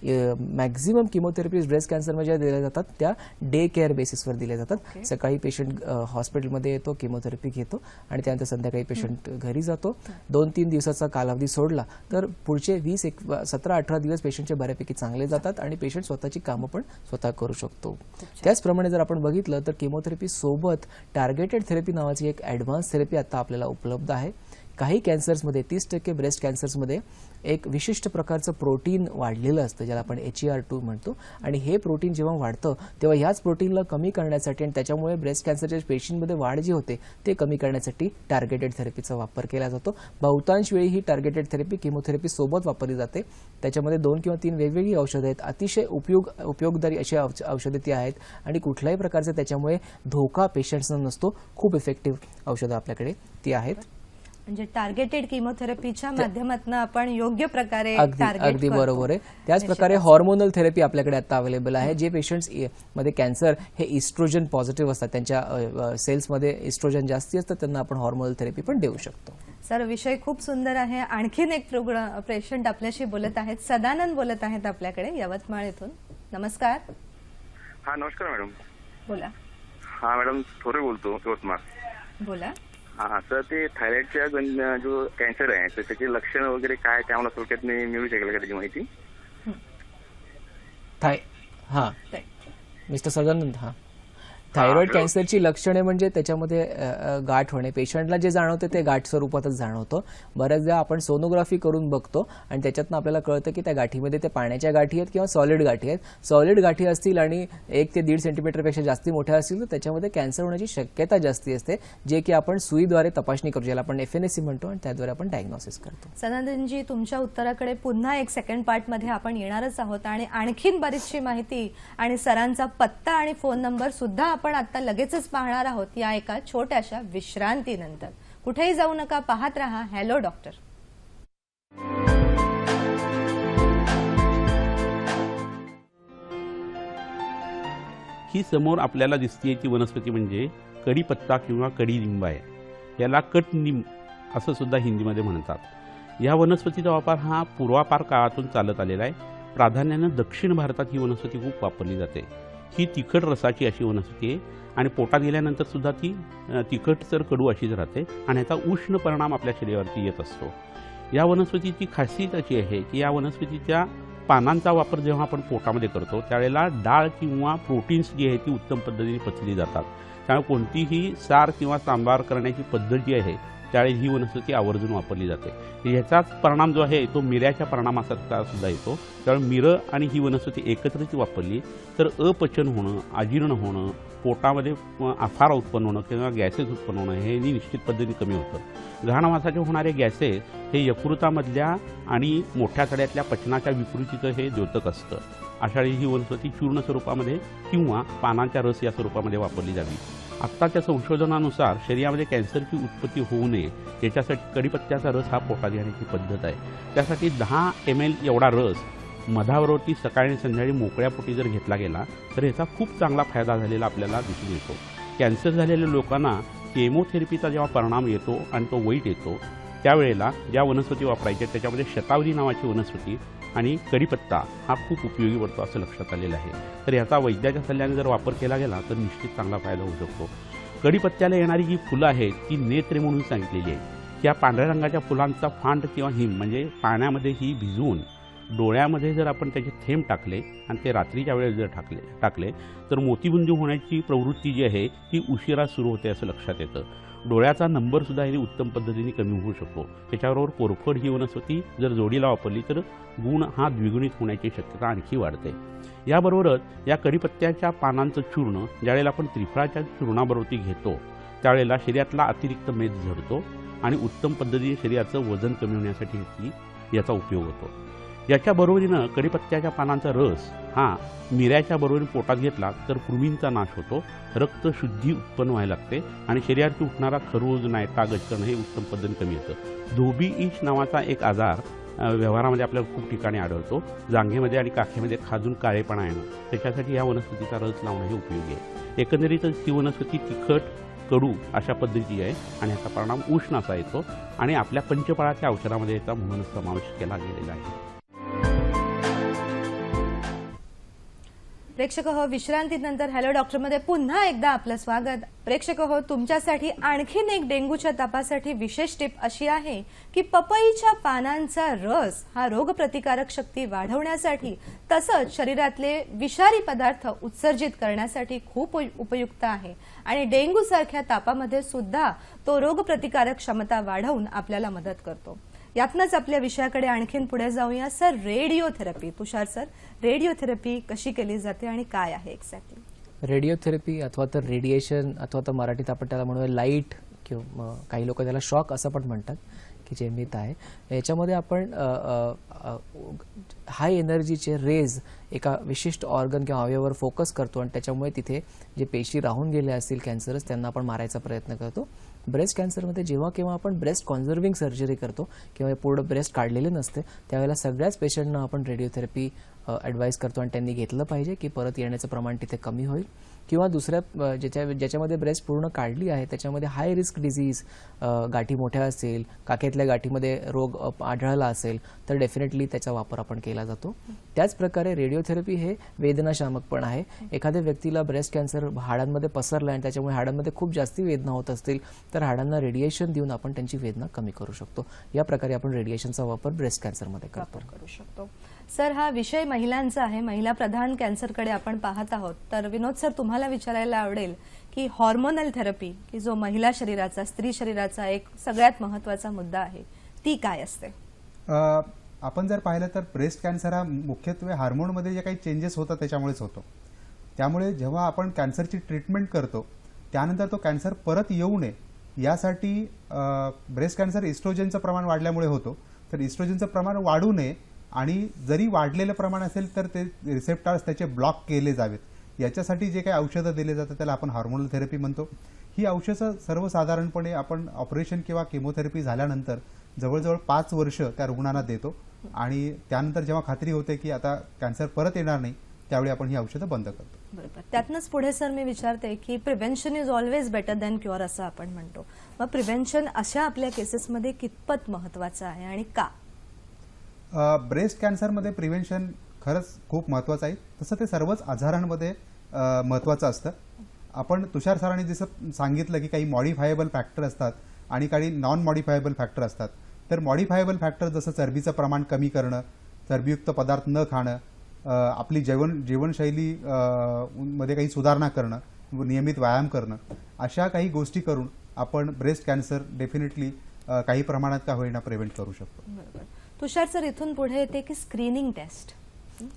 मॅक्झिमम किमोथेरपीज ब्रेस्ट कॅन्सरमध्ये ज्या दिल्या जातात त्या डे केअर बेसिसवर दिल्या जातात. सकाळी पेशंट हॉस्पिटलमध्ये येतो, किमोथेरपी घेतो आणि त्यानंतर संध्याकाळी पेशंट घरी जातो. 2-3 दिवसाचा कालावधी सोडला तर पुढचे 17-18 दिवस पेशंटचे बऱ्यापैकी चांगले जातात आणि पेशंट स्वतःची कामं पण स्वतः करू शकतो. त्याचप्रमाणे जर आपण बघितलं तर किमोथेरपी सोबत टार्गेटेड थेरपी नावाची एक ॲडव्हान्स थेरपी आता आपल्याला उपलब्ध आहे. काही कॅन्सर्समध्ये 30% ब्रेस्ट कॅन्सर्समध्ये एक विशिष्ट प्रकारचं प्रोटीन वाढलेलं असतं ज्याला आपण HER2 म्हणतो आणि हे प्रोटीन जेव्हा वाढतं तेव्हा ह्याच प्रोटीनला कमी करण्यासाठी आणि त्याच्यामुळे ब्रेस्ट कॅन्सरच्या पेशींमध्ये वाढ जी होते ते कमी करण्यासाठी टार्गेटेड थेरपीचा वापर केला जातो. बहुतांश वेळी ही टार्गेटेड थेरपी किमोथेरपी सोबत वापरली जाते. त्याच्यामध्ये 2 किंवा 3 वेगवेगळी औषधं आहेत. अतिशय उपयोगदायी अशी औषधं ती आहेत आणि कुठल्याही प्रकारचा त्याच्यामुळे धोका पेशंट्सना नसतो. खूप इफेक्टिव्ह औषधं आपल्याकडे ती आहेत. म्हणजे टार्गेटेड किमोथेरपीच्या माध्यमातून आपण योग्य प्रकारे अगदी बरोबर आहे. त्याच प्रकारे हॉर्मोनल थेरपी आपल्याकडे आता अवेलेबल आहे. जे पेशंट्स मध्ये कॅन्सर हे इस्ट्रोजन पॉझिटिव्ह असतात, त्यांच्या सेल्समध्ये इस्ट्रोजन जास्ती असतं, त्यांना आपण हॉर्मोनल थेरपी पण देऊ शकतो. सर, विषय खूप सुंदर आहे. आणखीन एक पेशंट आपल्याशी बोलत आहेत. सदानंद बोलत आहेत आपल्याकडे यवतमाळ इथून. नमस्कार. हा नमस्कार मॅडम. बोला. हा मॅडम, थोरे बोलतो यवतमाळ. बोला. हा सर, ते थायरॉइडच्या जो कॅन्सर आहे तर त्याची लक्षणं वगैरे काय त्या मला थोडक्यात मिळू शकेल का त्याची माहिती? हा मिस्टर सदानंद, हा थायरॉइड कॅन्सरची लक्षणे म्हणजे त्याच्यामध्ये गाठ होणे. पेशंटला जे जाणवते ते गाठ स्वरूपातच जाणवतं. बऱ्याचदा आपण सोनोग्राफी करून बघतो आणि त्याच्यातनं आपल्याला कळतं की त्या गाठीमध्ये ते पाण्याच्या गाठी आहेत किंवा सॉलिड गाठी आहेत. सॉलिड गाठी असतील आणि 1 ते 1.5 सेंटीमीटरपेक्षा जास्ती मोठ्या असतील तर त्याच्यामध्ये कॅन्सर होण्याची शक्यता जास्ती असते, जे की आपण सुईद्वारे तपासणी करू, ज्याला आपण FNAC म्हणतो आणि त्याद्वारे आपण डायग्नोसिस करतो. सदानंदजी, तुमच्या उत्तराकडे पुन्हा एक सेकंड पार्टमध्ये आपण येणारच आहोत आणि आणखीन बरीचशी माहिती आणि सरांचा पत्ता आणि फोन नंबर सुद्धा आपण आता लगेचच पाहणार आहोत या एका छोट्याशा विश्रांतीनंतर. कुठेही जाऊ नका, पाहत रहा हॅलो डॉक्टर. ही समोर आपल्याला दिसते ती वनस्पती म्हणजे कढीपत्ता किंवा कढीलिंब आहे. याला कटनिंब असं सुद्धा हिंदीमध्ये म्हणतात. या वनस्पतीचा वापर हा पूर्वापार काळातून चालत आलेला आहे. प्राधान्यानं दक्षिण भारतात ही वनस्पती खूप वापरली जाते. ही तिखट रसाची अशी वनस्पती आहे आणि पोटात गेल्यानंतर सुद्धा ती तिखट तर कडू अशीच राहते आणि याचा उष्ण परिणाम आपल्या शरीरावरती येत असतो. या वनस्पतीची खासियत अशी आहे की या वनस्पतीच्या पानांचा वापर जेव्हा आपण पोटामध्ये करतो त्यावेळेला डाळ किंवा प्रोटीन्स जी आहे ती उत्तम पद्धतीने पचली जातात. त्यामुळे कोणतीही सार किंवा सांबार करण्याची पद्धत जी आहे त्यावेळी ही वनस्पती आवर्जून वापरली जाते. ह्याचाच परिणाम जो आहे तो मिऱ्याच्या परिणामासारखा सुद्धा येतो. त्यामुळे मिरं आणि ही वनस्पती एकत्रित वापरली तर अपचन होणं, अजीर्ण होणं, पोटामध्ये आफारा उत्पन्न होणं किंवा गॅसेस उत्पन्न होणं हे निश्चित पद्धतीने कमी होतं. घाणवासाचे होणारे गॅसेस हे यकृतामधल्या आणि मोठ्या सड्यातल्या पचनाच्या विकृतीचं हे द्योतक असतं. अशा वेळी ही वनस्पती चूर्ण स्वरूपामध्ये किंवा पानांच्या रस या स्वरूपामध्ये वापरली जावी. आत्ताच्या संशोधनानुसार शरीरामध्ये कॅन्सरची उत्पत्ती होऊ नये याच्यासाठी कढीपत्त्याचा रस हा पोटात घेण्याची पद्धत आहे. त्यासाठी 10 ml एवढा रस मधावरती सकाळी आणि संध्याकाळी मोकळ्या पोटी जर घेतला गेला तर याचा खूप चांगला फायदा झालेला आपल्याला दिसून येतो. कॅन्सर झालेल्या लोकांना केमोथेरपीचा जेव्हा परिणाम येतो आणि तो वाईट येतो त्यावेळेला ज्या वनस्पती वापरायच्या त्याच्यामध्ये शतावरी नावाची वनस्पती आणि कढीपत्ता हा खूप उपयोगी पडतो असं लक्षात आलेलं आहे. तर याचा वैद्याच्या सल्ल्याने जर वापर केला गेला तर निश्चित चांगला फायदा होऊ शकतो. कढीपत्त्याला येणारी जी फुलं आहेत ती नेत्रे म्हणून सांगितलेली आहे. त्या पांढऱ्या रंगाच्या फुलांचा फांड किंवा हिम म्हणजे पाण्यामध्ये ही भिजवून डोळ्यामध्ये जर आपण त्याचे थेंब टाकले आणि ते रात्रीच्या वेळेस जर टाकले तर मोतीबिंदू होण्याची प्रवृत्ती जी आहे ती उशिरा सुरू होते असं लक्षात येतं. डोळ्याचा नंबरसुद्धा ही उत्तम पद्धतीने कमी होऊ शकतो. त्याच्याबरोबर कोरफड ही वनस्पती जर जोडीला वापरली तर गुण हा द्विगुणित होण्याची शक्यता आणखी वाढते. याबरोबरच या कढीपत्त्याच्या पानांचं चूर्ण ज्यावेळेला आपण त्रिफळाच्या चूर्णाबरोबर घेतो त्यावेळेला शरीरातला अतिरिक्त मेद झडतो आणि उत्तम पद्धतीने शरीराचं वजन कमी होण्यासाठी याचा उपयोग होतो. याच्या बरोबरीनं कढीपत्त्याच्या पानांचा रस हा मिऱ्याच्या बरोबरीने पोटात घेतला तर कृमींचा नाश होतो, रक्तशुद्धी उत्पन्न व्हायला लागते आणि शरीरात उठणारा खरूज, नायटा, गचकरण हे उत्तम पद्धतीने कमी होतं. धोबी इच नावाचा एक आजार व्यवहारामध्ये आपल्याला खूप ठिकाणी आढळतो. जांघेमध्ये आणि काखेमध्ये खाजून काळेपणा येणं, त्याच्यासाठी या वनस्पतीचा रस लावणं हे उपयोगी आहे. एकंदरीतच ती वनस्पती तिखट, कडू अशा पद्धतीची आहे आणि याचा परिणाम उष्ण असा येतो आणि आपल्या पंचफळाच्या औषधामध्ये याचा म्हणून समावेश केला गेलेला आहे. प्रेक्षक हो, विश्रांतीनंतर हॅलो डॉक्टरमध्ये पुन्हा एकदा आपलं स्वागत. प्रेक्षक हो, तुमच्यासाठी आणखीन एक डेंग्यूच्या तापासाठी विशेष टिप अशी आहे की पपईच्या पानांचा रस हा रोगप्रतिकारक शक्ती वाढवण्यासाठी तसंच शरीरातले विषारी पदार्थ उत्सर्जित करण्यासाठी खूप उपयुक्त आहे आणि डेंग्यू सारख्या तापामध्ये सुद्धा तो रोगप्रतिकारक क्षमता वाढवून आपल्याला मदत करतो. यातनंच आपल्या विषयाकडे आणखीन पुढे जाऊया. सर, रेडिओथेरपी, तुषार सर, रेडिओथेरपी कशी केली जाते आणि काय आहे एक्झॅक्टली? रेडिओथेरपी अथवा तर रेडिएशन अथवा तर मराठीत आपण त्याला म्हणूया लाईट किंवा काही लोक त्याला शॉक असं पण म्हणतात की जे मिथ आहे. याच्यामध्ये आपण हाय एनर्जीचे रेज एका विशिष्ट ऑर्गन किंवा अवयवावर फोकस करतो आणि त्याच्यामुळे तिथे जे पेशी राहून गेले असतील कॅन्सरस त्यांना आपण मारायचा प्रयत्न करतो. ब्रेस्ट कॅन्सरमध्ये जेव्हा केव्हा आपण ब्रेस्ट कॉन्झर्विंग सर्जरी करतो किंवा पूर्ण ब्रेस्ट काढलेले नसते त्यावेळेला सगळ्याच पेशंटना आपण रेडिओथेरपी ॲडवाईस करतो आणि त्यांनी घेतलं पाहिजे की परत येण्याचं प्रमाण तिथे कमी होईल. किंवा दुसऱ्या ज्याच्यामध्ये ब्रेस्ट पूर्ण काढली आहे त्याच्यामध्ये हाय रिस्क डिझीज, गाठी मोठ्या असेल, काखेतल्या गाठीमध्ये रोग आढळला असेल तर डेफिनेटली त्याचा वापर आपण केला जातो. त्याचप्रकारे रेडिओथेरपी हे वेदनाशामक पण आहे. एखाद्या व्यक्तीला ब्रेस्ट कॅन्सर हाडांमध्ये पसरला आणि त्याच्यामुळे हाडांमध्ये खूप जास्ती वेदना होत असतील तर हाडांना रेडिएशन देऊन आपण त्यांची वेदना कमी करू शकतो. या प्रकारे आपण रेडिएशनचा वापर ब्रेस्ट कॅन्सरमध्ये करू शकतो. सर, हा विषय महिलांचा आहे, महिला प्रधान कॅन्सरकडे आपण पाहत आहोत. तर विनोद सर, तुम्हाला विचारायला आवडेल की हॉर्मोनल थेरपी, की जो महिला शरीराचा, स्त्री शरीराचा एक सगळ्यात महत्त्वाचा मुद्दा आहे, ती काय असते? आपण जर पाहिलं तर ब्रेस्ट कॅन्सर हा मुख्यत्वे हार्मोनमध्ये जे काही चेंजेस होतात त्याच्यामुळेच होतो. त्यामुळे जेव्हा आपण कॅन्सरची ट्रीटमेंट करतो त्यानंतर तो कॅन्सर परत येऊ नये यासाठी ब्रेस्ट कॅन्सर इस्ट्रोजनचं प्रमाण वाढल्यामुळे होतो. तर इस्ट्रोजनचं प्रमाण वाढू नये आणि जरी वाढलेलं प्रमाण असेल तर ते रिसेप्टर्स त्याचे ब्लॉक केले जावेत याच्यासाठी जे काही औषधं दिले जातात त्याला आपण हॉर्मोनल थेरपी म्हणतो. ही औषधं सर्वसाधारणपणे आपण ऑपरेशन किंवा केमोथेरपी झाल्यानंतर जवळजवळ 5 वर्ष त्या रुग्णांना देतो आणि त्यानंतर जेव्हा खात्री होते की आता कॅन्सर परत येणार नाही त्यावेळी आपण ही औषधं बंद करतो. बरोबर. त्यातनंच पुढे सर मी विचारते की prevention is always better than cure असं आपण म्हणतो. मग प्रिव्हेन्शन अशा आपल्या केसेसमध्ये कितपत महत्त्वाचं आहे आणि का? ब्रेस्ट कॅन्सरमध्ये प्रिव्हेन्शन खरंच खूप महत्त्वाचं आहे. तसं ते सर्वच आजारांमध्ये महत्त्वाचं असतं. आपण तुषार सरांनी जसं सांगितलं की काही मॉडिफायबल फॅक्टर असतात आणि काही नॉन मॉडिफायबल फॅक्टर असतात. तर मॉडिफायबल फॅक्टर जसं चरबीचं प्रमाण कमी करणं, चरबीयुक्त पदार्थ न खाणं, आपली जीवनशैली मध्ये काही सुधारणा करणं, नियमित व्यायाम करणं, अशा काही गोष्टी करून आपण ब्रेस्ट कॅन्सर डेफिनेटली काही प्रमाणात का होईना प्रिव्हेंट करू शकतो. बरोबर. तुषार सर, इथून पुढे येते की स्क्रीनिंग टेस्ट.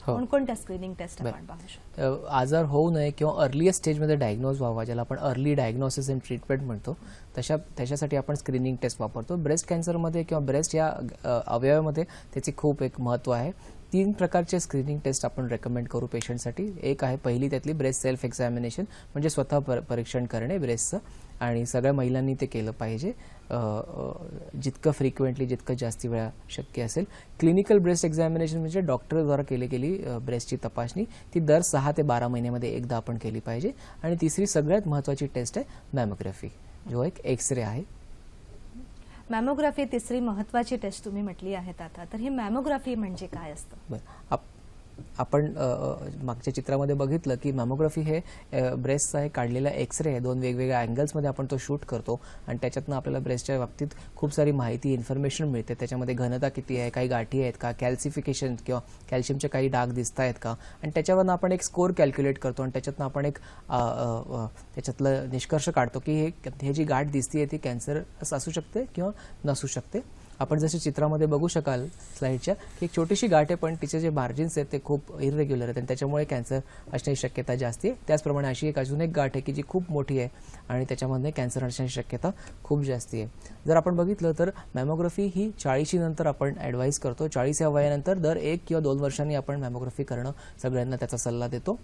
कोणकोणत्या स्क्रीनिंग टेस्ट आपण पाहू शकतो? आजार होऊ नये किंवा अर्लिएस्ट स्टेजमध्ये डायग्नोज व्हावा, ज्याला आपण अर्ली डायग्नोसिस अँड ट्रीटमेंट म्हणतो, त्याच्यासाठी आपण स्क्रीनिंग टेस्ट वापरतो. ब्रेस्ट कॅन्सरमध्ये किंवा ब्रेस्ट या अवयवामध्ये त्याचे खूप एक महत्त्व आहे. 3 प्रकारचे स्क्रीनिंग टेस्ट आपण रेकमेंड करू पेशंटसाठी. एक आहे पहिली त्यातली ब्रेस्ट सेल्फ एक्झामिनेशन, म्हणजे स्वतः परीक्षण करणे ब्रेस्टचं, आणि सगळ्या महिलांनी ते केलं पाहिजे जितकं फ्रिक्वेंटली, जितकं जास्ती वेळा शक्य असेल. क्लिनिकल ब्रेस्ट एक्झामिनेशन म्हणजे डॉक्टरद्वारा केलेली ब्रेस्टची तपासणी, ती दर 6 ते 12 महिन्यामध्ये एकदा आपण केली पाहिजे. आणि तिसरी सगळ्यात महत्त्वाची टेस्ट आहे मॅमोग्राफी, जो एक एक्सरे आहे. मॅमोग्राफी तिसरी महत्त्वाची टेस्ट तुम्ही म्हटली आहेत आता. तर ही मॅमोग्राफी म्हणजे काय असतं? आपण मागच्या चित्रामध्ये बघितलं की मॅमोग्राफी हे ब्रेस्टचा एक काढलेला एक्सरे आहे. 2 वेगवेगळ्या अँगल्समध्ये आपण तो शूट करतो आणि त्याच्यातनं आपल्याला ब्रेस्टच्या बाबतीत खूप सारी माहिती, इन्फॉर्मेशन मिळते. त्याच्यामध्ये घनता किती आहे, काही गाठी आहेत का, कॅल्सिफिकेशन किंवा कॅल्शियमचे काही डाग दिसत आहेत का, आणि त्याच्यावरनं आपण एक स्कोअर कॅल्क्युलेट करतो आणि त्याच्यातनं आपण एक त्याच्यातलं निष्कर्ष काढतो की हे जी गाठ दिसते ती कॅन्सर असू शकते किंवा नसू शकते. आपण जसे चित्रामध्ये बघू शकाल स्लाइडच्या की एक छोटीशी गाठ आहे पण तिचे जे मार्जिन्स आहेत ते खूप इरेग्युलर आहेत आणि त्याच्यामुळे कॅन्सर असण्याची शक्यता जास्त आहे. त्याचप्रमाणे अजून एक गाठ आहे की जी खूप मोठी आहे आणि त्याच्यामध्ये कॅन्सर असण्याची शक्यता खूप जास्त आहे. जर आपण बघितलं तर मॅमोग्राफी ही 40 नंतर आपण ॲडवाईस करतो. 40 या वयानंतर दर 1 किंवा 2 वर्षांनी आपण मॅमोग्राफी करणं सगळ्यांना त्याचा सल्ला देतो.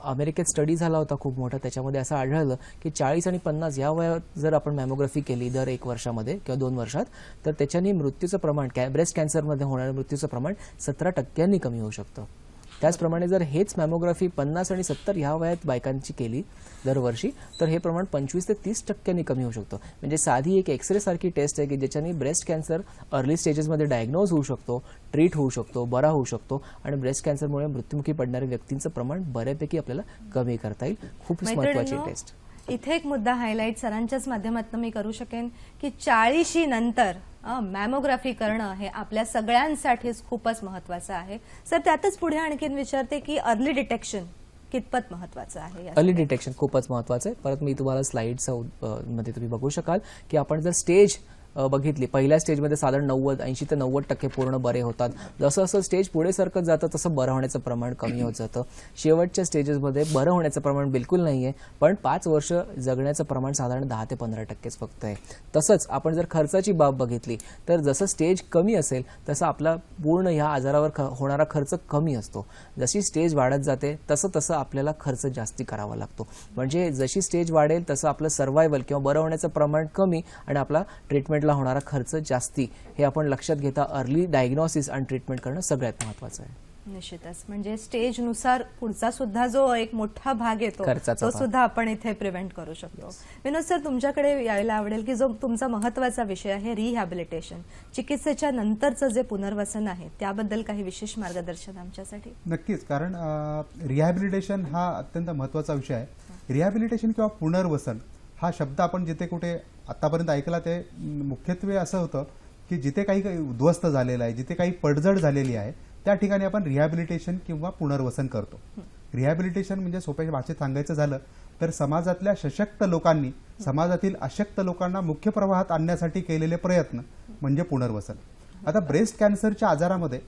अमेरिकेत स्टडी झाला होता खूप मोठा, त्याच्यामध्ये असं आढळलं की 40 आणि 50 या वयात जर आपण मॅमोग्राफी केली दर 1 वर्षामध्ये किंवा 2 वर्षात तर त्याच्याने मृत्यूचं प्रमाण, ब्रेस्ट कॅन्सरमध्ये होणाऱ्या मृत्यूचं प्रमाण 17% कमी होऊ शकतं. त्याचप्रमाणे जर हेच मॅमोग्राफी 50 आणि 70 ह्या वयात बायकांची केली दरवर्षी तर हे प्रमाण 25 ते 30% कमी होऊ शकतं. म्हणजे साधी एक एक्सरे सारखी टेस्ट आहे की ज्याच्याने ब्रेस्ट कॅन्सर अर्ली स्टेजेसमध्ये डायग्नोज होऊ शकतो, ट्रीट होऊ शकतो, बरा होऊ शकतो आणि ब्रेस्ट कॅन्सरमुळे मृत्युमुखी पडणाऱ्या व्यक्तींचं प्रमाण बऱ्यापैकी आपल्याला कमी करता येईल. खूप महत्त्वाची टेस्ट. इथे एक मुद्दा हायलाईट सरांच्याच माध्यमातून मी करू शकेन की 40 नंतर मॅमोग्राफी करणं हे आपल्या सगळ्यांसाठीच खूपच महत्वाचं आहे. सर त्यातच पुढे आणखीन विचारते की अर्ली डिटेक्शन कितपत महत्वाचं आहे. अर्ली डिटेक्शन खूपच महत्वाचं आहे. परत मी तुम्हाला स्लाइड्स मध्ये तुम्ही बघू शकाल की आपण जर स्टेज बघितली पहिल्या स्टेजमध्ये साधारण 80 ते 90% पूर्ण बरे होतात. जसं जसं स्टेज पुढे सरकत जातं तसं बरं होण्याचं प्रमाण कमी होत जातं. शेवटच्या स्टेजेसमध्ये बरं होण्याचं प्रमाण बिलकुल नाही आहे, पण 5 वर्ष जगण्याचं प्रमाण साधारण 10 ते 15% फक्त आहे. तसंच आपण जर खर्चाची बाब बघितली तर जसं स्टेज कमी असेल तसं आपला पूर्ण ह्या आजारावर होणारा खर्च कमी असतो. जशी स्टेज वाढत जाते तसं तसं आपल्याला खर्च जास्ती करावा लागतो. म्हणजे जशी स्टेज वाढेल तसं आपलं सर्व्हायवल किंवा बरं होण्याचं प्रमाण कमी आणि आपला ट्रीटमेंटला होणारा खर्च जास्ती. हे आपण लक्षात घेता अर्ली डायग्नोसिस आणि ट्रीटमेंट करणं सगळ्यात महत्त्वाचं आहे. निश्चितच. म्हणजे स्टेजनुसार पुढचा सुद्धा जो एक मोठा भाग येतो तो सुद्धा आपण इथे प्रिव्हेंट करू शकतो. विनोद सर तुमच्याकडे यायला आवडेल की जो तुमचा महत्त्वाचा विषय आहे रिहॅबिलिटेशन, चिकित्सेच्या नंतरचं जे पुनर्वसन आहे त्याबद्दल काही विशेष मार्गदर्शन आमच्यासाठी. नक्कीच, कारण रिहॅबिलिटेशन हा अत्यंत महत्त्वाचा विषय आहे. रिहॅबिलिटेशन किंवा पुनर्वसन हा शब्द आपण जिथे कुठे आतापर्यंत ऐकला ते मुख्यत्वे असं होतं की जिथे काही उद्ध्वस्त झालेलं आहे, जिथे काही पडझड झालेली आहे त्या ठिकाणी आपण रिहॅबिलिटेशन किंवा पुनर्वसन करतो. रिहॅबिलिटेशन म्हणजे सोप्या भाषेत सांगायचं झालं तर समाजातल्या सशक्त लोकांनी समाजातील अशक्त लोकांना मुख्य प्रवाहात आणण्यासाठी केलेले प्रयत्न म्हणजे पुनर्वसन. आता ब्रेस्ट कॅन्सरच्या आजारामध्ये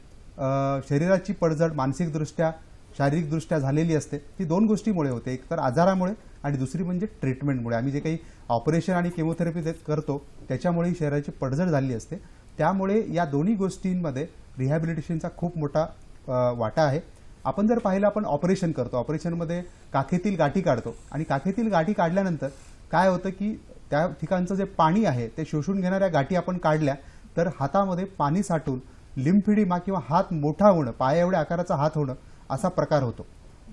शरीराची पडझड मानसिकदृष्ट्या शारीरिकदृष्ट्या झालेली असते. ती 2 गोष्टीमुळे होते, एक तर आजारामुळे आणि दुसरी म्हणजे ट्रीटमेंटमुळे. आम्ही जे काही ऑपरेशन आणि केमोथेरपी करतो त्याच्यामुळे शरीराची पडझड झाली असते. त्यामुळे या दोन्ही गोष्टींमध्ये रिहॅबिलिटेशनचा खूप मोठा वाटा आहे. आपण जर पाहिलं आपण ऑपरेशन करतो, ऑपरेशनमध्ये काखेतील गाठी काढतो आणि काखेतील गाठी काढल्यानंतर काय होतं की त्या ठिकाणचं जे पाणी आहे ते शोषून घेणाऱ्या गाठी आपण काढल्या तर हातामध्ये पाणी साठून लिम्फेडिमा किंवा हात मोठा होणं, पाया एवढ्या आकाराचा हात होणं असा प्रकार होतो.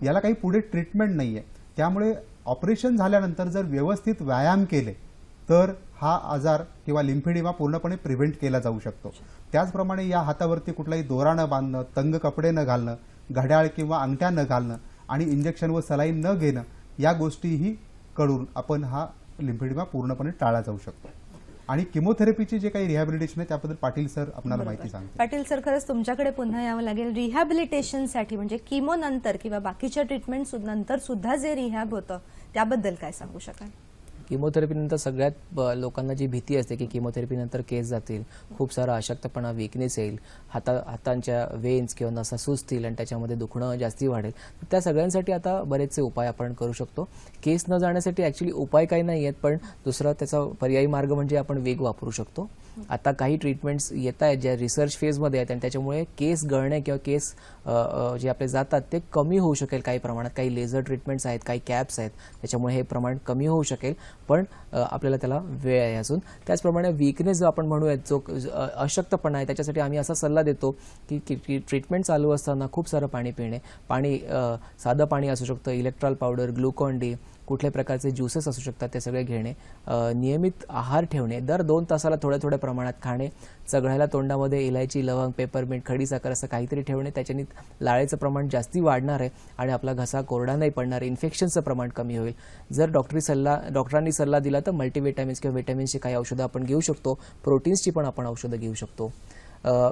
याला काही पुढे ट्रीटमेंट नाही आहे. त्यामुळे ऑपरेशन झाल्यानंतर जर व्यवस्थित व्यायाम केले तर हा आजार किंवा लिम्फेडिमा पूर्णपणे प्रिव्हेंट केला जाऊ शकतो. त्याचप्रमाणे या हातावरती कुठलाही दोरा न बांधणं, तंग कपडे न घालणं, घड्याळ किंवा अंगठ्या न घालणं आणि इंजेक्शन व सलाईन न घेणं या गोष्टीही कडून आपण हा लिम्फेडिमा पूर्णपणे टाळला जाऊ शकतो. आणि किमोथेरपीचे जे काही रिहॅबिलिटेशन आहे त्याबद्दल पाटील सर आपल्याला माहिती सांगतील. पाटील सर खरंच तुमच्याकडे पुन्हा यावं लागेल. रिहॅबिलिटेशनसाठी म्हणजे किमो नंतर किंवा बाकीच्या ट्रीटमेंट नंतर सुद्धा जे रिहॅब होतं त्याबद्दल काय सांगू शकाल? किमोथेरपीनंतर सगळ्यात लोकांना जी भीती असते की किमोथेरपीनंतर केस जातील, खूप सारा अशक्तपणा, वीकनेस येईल, हातांच्या वेन्स किंवा नसा सुजतील आणि त्याच्यामध्ये दुखणं जास्ती वाढेल. त्या सगळ्यांसाठी आता बरेचसे उपाय आपण करू शकतो. केस न जाण्यासाठी ॲक्च्युली उपाय काही नाही आहेत, पण दुसरा त्याचा पर्यायी मार्ग म्हणजे आपण वेग वापरू शकतो. आता काही ट्रीटमेंट्स येत आहेत ज्या रिसर्च फेजमध्ये आहेत आणि त्याच्यामुळे केस गळणे किंवा केस जे आपले जातात ते कमी होऊ शकेल काही प्रमाणात. काही लेझर ट्रीटमेंट्स आहेत, काही कॅप्स आहेत, त्याच्यामुळे हे प्रमाण कमी होऊ शकेल, पण आपल्याला त्याला वेळ आहे अजून. त्याचप्रमाणे वीकनेस जो आपण म्हणूयात, जो अशक्तपणा आहे, त्याच्यासाठी आम्ही असा सल्ला देतो की ट्रीटमेंट चालू असताना खूप सारं पाणी पिणे. पाणी साधं पाणी असू शकतं, इलेक्ट्रॉल पावडर, ग्लुकॉन डी, कुठल्या प्रकारचे ज्युसेस असू शकतात ते सगळे घेणे, नियमित आहार ठेवणे, दर 2 तासाला थोड्या प्रमाणात खाणे, चघळायला तोंडामध्ये इलायची, लवंग, पेपरमिंट, खडीसाखर असं काहीतरी ठेवणे. त्याच्याने लाळेचं प्रमाण जास्ती वाढणार आहे आणि आपला घसा कोरडा नाही पडणार, इन्फेक्शनचं प्रमाण कमी होईल. जर डॉक्टरांनी सल्ला दिला तर मल्टीविटॅमिन्स किंवा विटॅमिन्सची काही औषधं आपण घेऊ शकतो, प्रोटीन्सची पण आपण औषधं घेऊ शकतो.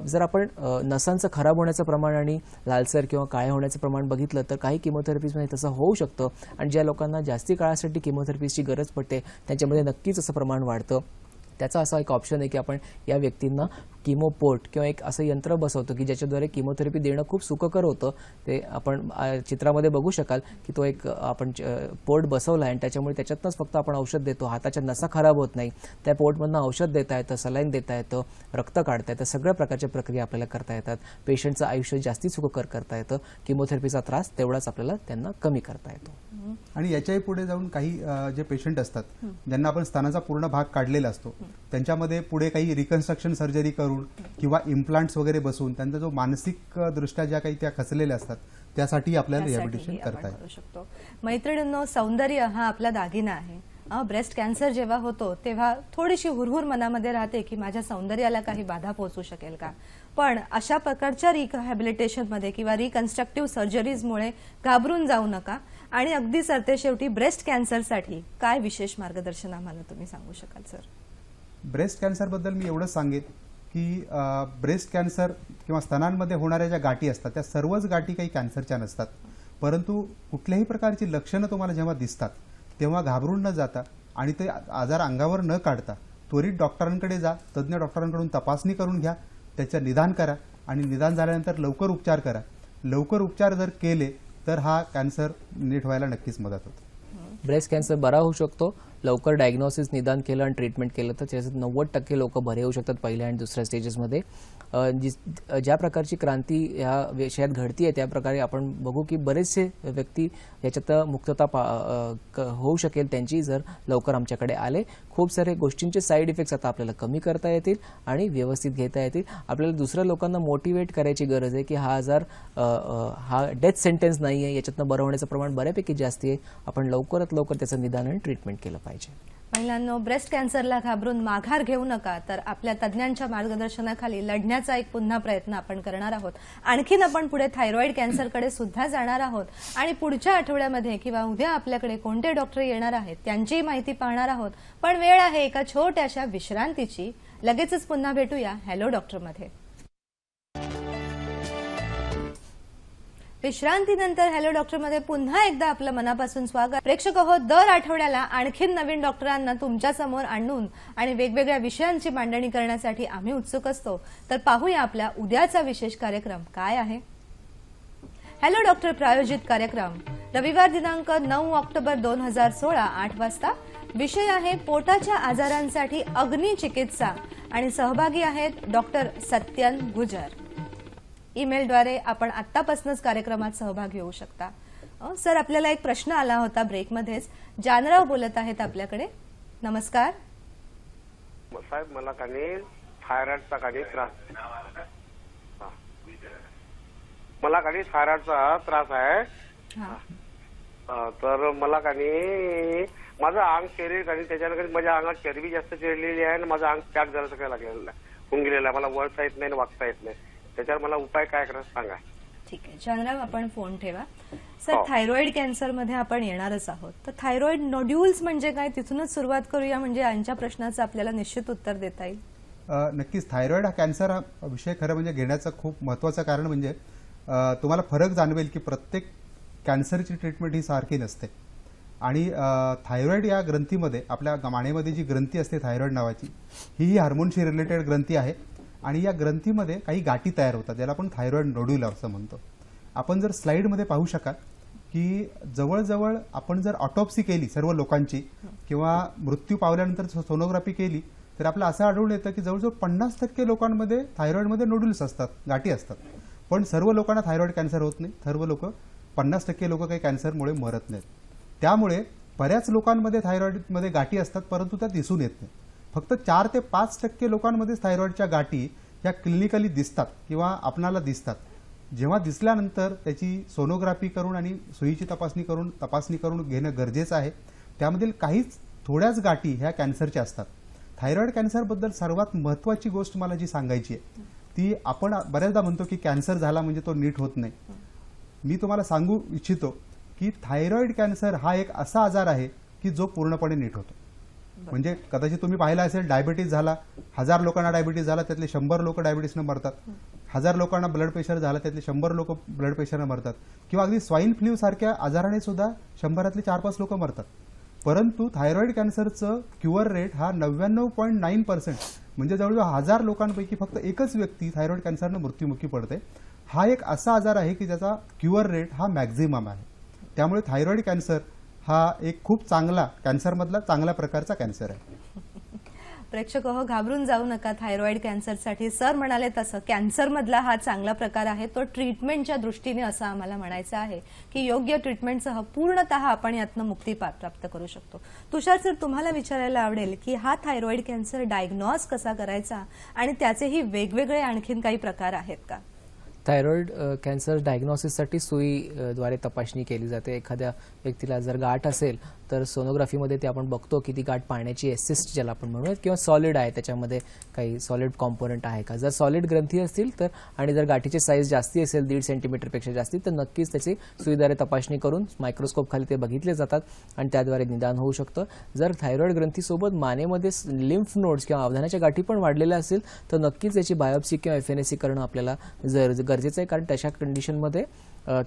जर आपण नसांचं खराब होण्याचं प्रमाण आणि लालसर किंवा काळे होण्याचं प्रमाण बघितलं तर काही किमोथेरपीजमध्ये तसं होऊ शकतं आणि ज्या लोकांना जास्ती काळासाठी किमोथेरपीची गरज पडते त्यांच्यामध्ये नक्कीच असं प्रमाण वाढतं. त्याचा असा एक ऑप्शन आहे की आपण या व्यक्तींना किमोपोर्ट किंवा एक असं यंत्र बसवतो की ज्याच्याद्वारे किमोथेरपी देणं खूप सुखकर होतं. ते आपण चित्रामध्ये बघू शकाल की तो एक आपण पोर्ट बसवला आहे आणि त्याच्यामुळे त्याच्यातनंच फक्त आपण औषध देतो. हाताच्या नसा खराब होत नाही, त्या पोर्टमधनं औषध देता येतं, सलाईन देता येतं, रक्त काढता येतं, सगळ्या प्रकारच्या प्रक्रिया आपल्याला करता येतात. पेशंटचं आयुष्य जास्ती सुखकर करता येतं. किमोथेरपीचा त्रास तेवढाच आपल्याला त्यांना कमी करता येतो. आणि याच्याही पुढे जाऊन काही जे पेशंट असतात ज्यांना आपण स्तनाचा पूर्ण भाग काढलेला असतो त्यांच्यामध्ये पुढे काही रिकन्स्ट्रक्शन सर्जरी करून करून किंवा इम्प्लांट्स वगैरे बसवून त्यांचा जो मानसिक दृष्ट्या ज्या काही त्या खचलेल्या असतात त्यासाठी आपल्याला रिहॅबिलिटेशन त्यासाठीही करता आपण येईल. करू शकतो. मैत्रिणींनो, सौंदर्य हा आपला दागिना आहे. ब्रेस्ट कॅन्सर जेव्हा होतो तेव्हा थोडीशी हुरहुर मनामध्ये राहते की माझ्या सौंदर्याला काही बाधा पोहोचू शकेल का. पण अशा प्रकारच्या रिहॅबिलिटेशनमध्ये किंवा रिकन्स्ट्रक्टिव्ह सर्जरीजमुळे घाबरून जाऊ नका. आणि अगदी सरतेशेवटी ब्रेस्ट कॅन्सरसाठी काय विशेष मार्गदर्शन आम्हाला तुम्ही सांगू शकाल सर? ब्रेस्ट कॅन्सरबद्दल मी एवढंच सांगेन की ब्रेस्ट कॅन्सर किंवा स्तनांमध्ये होणाऱ्या ज्या गाठी असतात त्या सर्वच गाठी काही कॅन्सरच्या नसतात. परंतु कुठल्याही प्रकारची लक्षणं तुम्हाला जेव्हा दिसतात तेव्हा घाबरून न जाता आणि ते आजार अंगावर न काढता त्वरित डॉक्टरांकडे जा. तज्ज्ञ डॉक्टरांकडून तपासणी करून घ्या, त्याचं निदान करा आणि निदान झाल्यानंतर लवकर उपचार करा. लवकर उपचार जर केले तर हा कॅन्सर नीट व्हायला नक्कीच मदत होते. ब्रेस्ट कॅन्सर बरा होऊ शकतो. लवकर डायग्नोसिस निदान केलं आणि ट्रीटमेंट केलं तर त्याच्यात 90% लोक बरे होऊ शकतात पहिल्या आणि दुसऱ्या स्टेजेसमध्ये. ज्या प्रकारची क्रांती या विषयात घडती त्या प्रकारे आपण बघू की बरेचसे व्यक्ती याच्यात मुक्तता होऊ शकेल त्यांची जर लवकर आमच्याकडे आले. खूप सारे गोष्टींचे साईड इफेक्ट्स आता आपल्याला कमी करता येतील आणि व्यवस्थित घेता येतील. आपल्याला दुसऱ्या लोकांना मोटिवेट करायची गरज आहे की हा आजार हा डेथ सेंटेन्स नाही आहे, याच्यातनं बरं होण्याचं प्रमाण बऱ्यापैकी जास्त आहे. आपण लवकरात लवकर त्याचं निदान आणि ट्रीटमेंट केलं पाहिजे. महिलांनो, ब्रेस्ट कॅन्सरला घाबरून माघार घेऊ नका. तर आपल्या तज्ज्ञांच्या मार्गदर्शनाखाली लढण्याचा एक पुन्हा प्रयत्न आपण करणार आहोत. आणखीन आपण पुढे थायरॉइड कॅन्सरकडे सुद्धा जाणार आहोत आणि पुढच्या आठवड्यामध्ये किंवा उद्या आपल्याकडे कोणते डॉक्टर येणार आहेत त्यांचीही माहिती पाहणार आहोत. पण वेळ आहे एका छोट्याशा विश्रांतीची. लगेचच पुन्हा भेटूया हॅलो डॉक्टरमध्ये. विश्रांतीनंतर हॅलो डॉक्टरमध्ये पुन्हा एकदा आपलं मनापासून स्वागत. प्रेक्षक हो, दर आठवड्याला आणखीन नवीन डॉक्टरांना तुमच्या समोर आणून आणि वेगवेगळ्या विषयांची मांडणी करण्यासाठी आम्ही उत्सुक असतो. तर पाहूया आपला उद्याचा विशेष कार्यक्रम काय आहे. हॅलो डॉक्टर प्रायोजित कार्यक्रम रविवार दिनांक 9 ऑक्टोबर 2016 8 वाजता. विषय आहे पोटाच्या आजारांसाठी अग्निचिकित्सा आणि सहभागी आहेत डॉक्टर सत्यन गुजर. ईमेलद्वारे आपण आत्तापासूनच कार्यक्रमात सहभाग घेऊ शकता. सर, आपल्याला एक प्रश्न आला होता ब्रेकमध्येच. जानराव बोलत आहेत आपल्याकडे. नमस्कार साहेब, मला काही थायरॉइडचा काही त्रास त्रास आहे. तर मला काही माझं अंग शरीर काही त्याच्यानंतर माझ्या अंगात चरबी जास्त चढलेली आहे आणि माझं अंग पॅक झालं सगळं लागलेलं आहे, होऊन गेलेलं आहे. मला वळता येत नाही, वागता येत नाही. त्याच्यावर मला उपाय काय करायचं सांगा. ठीक आहे जानराव, आपण फोन ठेवा. सर, थायरॉइड कॅन्सरमध्ये आपण येणारच आहोत. तर थायरॉइड नोड्यूल्स म्हणजे काय, तिथूनच सुरुवात करूया म्हणजे यांच्या प्रश्नाचं आपल्याला निश्चित उत्तर देता येईल. नक्कीच थायरॉइड हा कॅन्सर हा विषय खरं म्हणजे घेण्याचं खूप महत्त्वाचं कारण म्हणजे तुम्हाला फरक जाणवेल की प्रत्येक कॅन्सरची ट्रीटमेंट ही सारखी नसते. आणि थायरॉइड या ग्रंथीमध्ये आपल्या मानेमध्ये जी ग्रंथी असते थायरॉइड नावाची, ही हार्मोनशी रिलेटेड ग्रंथी आहे. आणि या ग्रंथीमध्ये काही गाठी तयार होतात ज्याला आपण थायरॉइड नोड्यूल असं म्हणतो. आपण जर स्लाइडमध्ये पाहू शकाल की जवळजवळ आपण जर ऑटोप्सी केली सर्व लोकांची किंवा मृत्यू पावल्यानंतर सोनोग्राफी केली तर आपलं असं आढळून येतं की जवळजवळ 50% लोकांमध्ये थायरॉइडमध्ये नोड्यूल्स असतात, गाठी असतात. पण सर्व लोकांना थायरॉइड कॅन्सर होत नाही. सर्व लोक 50% लोक काही कॅन्सरमुळे मरत नाहीत. त्यामुळे बऱ्याच लोकांमध्ये थायरॉइडमध्ये गाठी असतात परंतु त्या दिसून येत नाही. फक्त 4 ते 5% लोकांमध्ये थायरॉइडच्या गाठी ह्या क्लिनिकली दिसतात किंवा आपणाला दिसतात. जेव्हा दिसल्यानंतर त्याची सोनोग्राफी करून आणि सुईची तपासणी करून घेणं गरजेचं आहे. त्यामधील काहीच थोड्याच गाठी ह्या कॅन्सरच्या असतात. थायरॉइड कॅन्सरबद्दल सर्वात महत्त्वाची गोष्ट मला जी सांगायची आहे ती, आपण बऱ्याचदा म्हणतो की कॅन्सर झाला म्हणजे तो नीट होत नाही. मी तुम्हाला सांगू इच्छितो की थायरॉइड कॅन्सर हा एक असा आजार आहे की जो पूर्णपणे नीट होतो. म्हणजे कदाचित तुम्ही पाहिलं असेल, डायबिटीज झाला, 1000 लोकांना डायबिटीज झाला त्यातले 100 लोक डायबिटीसनं मरतात. 1000 लोकांना ब्लड प्रेशर झाला त्यातले 100 लोक ब्लड प्रेशरनं मरतात. किंवा अगदी स्वाईन फ्लू सारख्या आजाराने सुद्धा 100 4-5 लोक मरतात. परंतु थायरॉइड कॅन्सरचं क्युअर रेट हा 99.9%, म्हणजे जवळजवळ 1000 लोकांपैकी फक्त एकच व्यक्ती थायरॉइड कॅन्सरनं मृत्युमुखी पडते. हा एक असा आजार आहे की ज्याचा क्युअर रेट हा मॅक्झिमम आहे. त्यामुळे थायरॉइड कॅन्सर हा एक खूप चांगला कॅन्सरमधला चांगल्या प्रकारचा कॅन्सर आहे. प्रेक्षक हो, घाबरून जाऊ नका थायरॉइड कॅन्सरसाठी. सर म्हणाले तसं कॅन्सरमधला हा चांगला प्रकार आहे. तो ट्रीटमेंटच्या दृष्टीने असं आम्हाला म्हणायचं आहे की योग्य ट्रीटमेंटसह पूर्णतः आपण यातनं मुक्ती प्राप्त करू शकतो. तुषार सर, तुम्हाला विचारायला आवडेल की हा थायरॉइड कॅन्सर डायग्नोज कसा करायचा आणि त्याचेही वेगवेगळे आणखीन काही प्रकार आहेत का? थायरॉइड कॅन्सर डायग्नोसिससाठी सुईद्वारे तपासणी केली जाते. एखाद्या व्यक्तीला जर गाठ असेल तर सोनोग्राफीमध्ये ते आपण बघतो की ती गाठ पाण्याची एसिस्ट ज्याला आपण म्हणूयात किंवा सॉलिड आहे, त्याच्यामध्ये काही सॉलिड कॉम्पोनंट आहे का. जर सॉलिड ग्रंथी असतील तर आणि जर गाठीची साईज जास्ती असेल 1.5 सेंटीमीटरपेक्षा जास्ती तर नक्कीच त्याची सुईद्वारे तपासणी करून मायक्रोस्कोप खाली ते बघितले जातात आणि त्याद्वारे निदान होऊ शकतं. जर थायरॉइड ग्रंथीसोबत मानेमध्ये लिम्फ नोड्स किंवा अवधानाच्या गाठी पण वाढलेल्या असतील तर नक्कीच याची बायोप्सी किंवा FNAC करणं आपल्याला गरजेचं आहे, कारण तशा कंडिशनमध्ये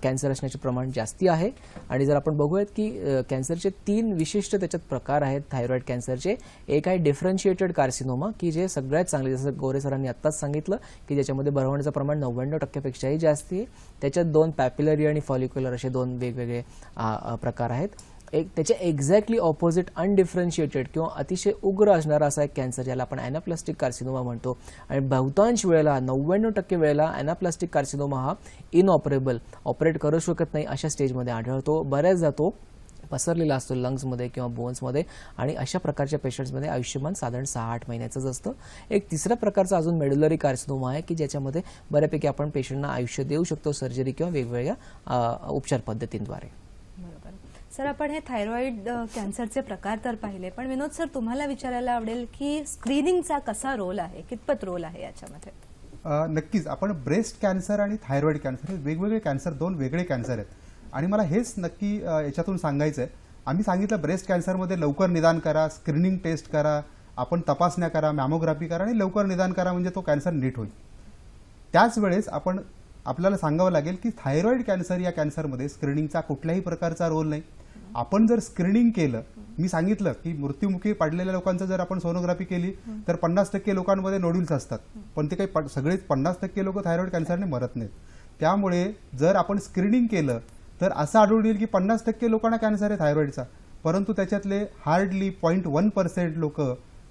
कॅन्सर असण्याचे प्रमाण जास्ती आहे. आणि जर आपण बघूयात की कॅन्सरचे 3 विशिष्ट त्याच्यात प्रकार आहेत थायरॉइड कॅन्सरचे. एक आहे डिफरन्शिएटेड कार्सिनोमा की जे सगळ्यात चांगले, जसं गोरे सरांनी आत्ताच सांगितलं की ज्याच्यामध्ये भरवण्याचं प्रमाण 99%पेक्षाही जास्ती आहे. त्याच्यात 2 पॅपिलरी आणि फॉलिक्युलर असे 2 वेगवेगळे प्रकार आहेत. एक त्याच्या एक्झॅक्टली ऑपोजिट अनडिफरन्शिएटेड किंवा अतिशय उग्र असणारा असा एक कॅन्सर ज्याला आपण ॲनाप्लास्टिक कार्सिनोमा म्हणतो. आणि बहुतांश वेळेला 99% वेळेला ॲनाप्लास्टिक कार्सिनोमा हा इनऑपरेबल, ऑपरेट करू शकत नाही अशा स्टेजमध्ये आढळतो. बऱ्याचदा तो पसरलेला असतो लंग्समध्ये किंवा बोन्समध्ये आणि अशा प्रकारच्या पेशंट्समध्ये आयुष्यमान साधारण 6-8 महिन्याचंच असतं. एक तिसऱ्या प्रकारचा अजून मेडुलरी कार्सिनोमा आहे की ज्याच्यामध्ये बऱ्यापैकी आपण पेशंटना आयुष्य देऊ शकतो सर्जरी किंवा वेगवेगळ्या उपचार पद्धतींद्वारे. सर, आपण हे थायरॉइड कॅन्सरचे प्रकार तर पाहिले, पण विनोद सर तुम्हाला विचारायला आवडेल की स्क्रीनिंगचा कसा रोल आहे, कितपत रोल आहे याच्यामध्ये? नक्कीच. आपण ब्रेस्ट कॅन्सर आणि थायरॉइड कॅन्सर हे वेगवेगळे कॅन्सर, 2 वेगळे कॅन्सर आहेत. आणि मला हेच नक्की याच्यातून सांगायचं आहे. आम्ही सांगितलं ब्रेस्ट कॅन्सरमध्ये लवकर निदान करा, स्क्रीनिंग टेस्ट करा, आपण तपासण्या करा, मॅमोग्राफी करा आणि लवकर निदान करा म्हणजे तो कॅन्सर नीट होईल. त्याच वेळेस आपल्याला सांगावं लागेल की थायरॉइड कॅन्सर या कॅन्सरमध्ये स्क्रीनिंगचा कुठल्याही प्रकारचा रोल नाही. आपण जर स्क्रीनिंग केलं, मी सांगितलं की मृत्युमुखी पडलेल्या लोकांचं जर आपण सोनोग्राफी केली तर 50% लोकांमध्ये नोड्यूल्स असतात, पण ते काही सगळेच 50% लोक थायरॉइड कॅन्सरने मरत नाहीत. त्यामुळे जर आपण स्क्रीनिंग केलं तर असं आढळून येईल की 50% लोकांना कॅन्सर आहे थायरॉइडचा, परंतु त्याच्यातले हार्डली 0.1% लोक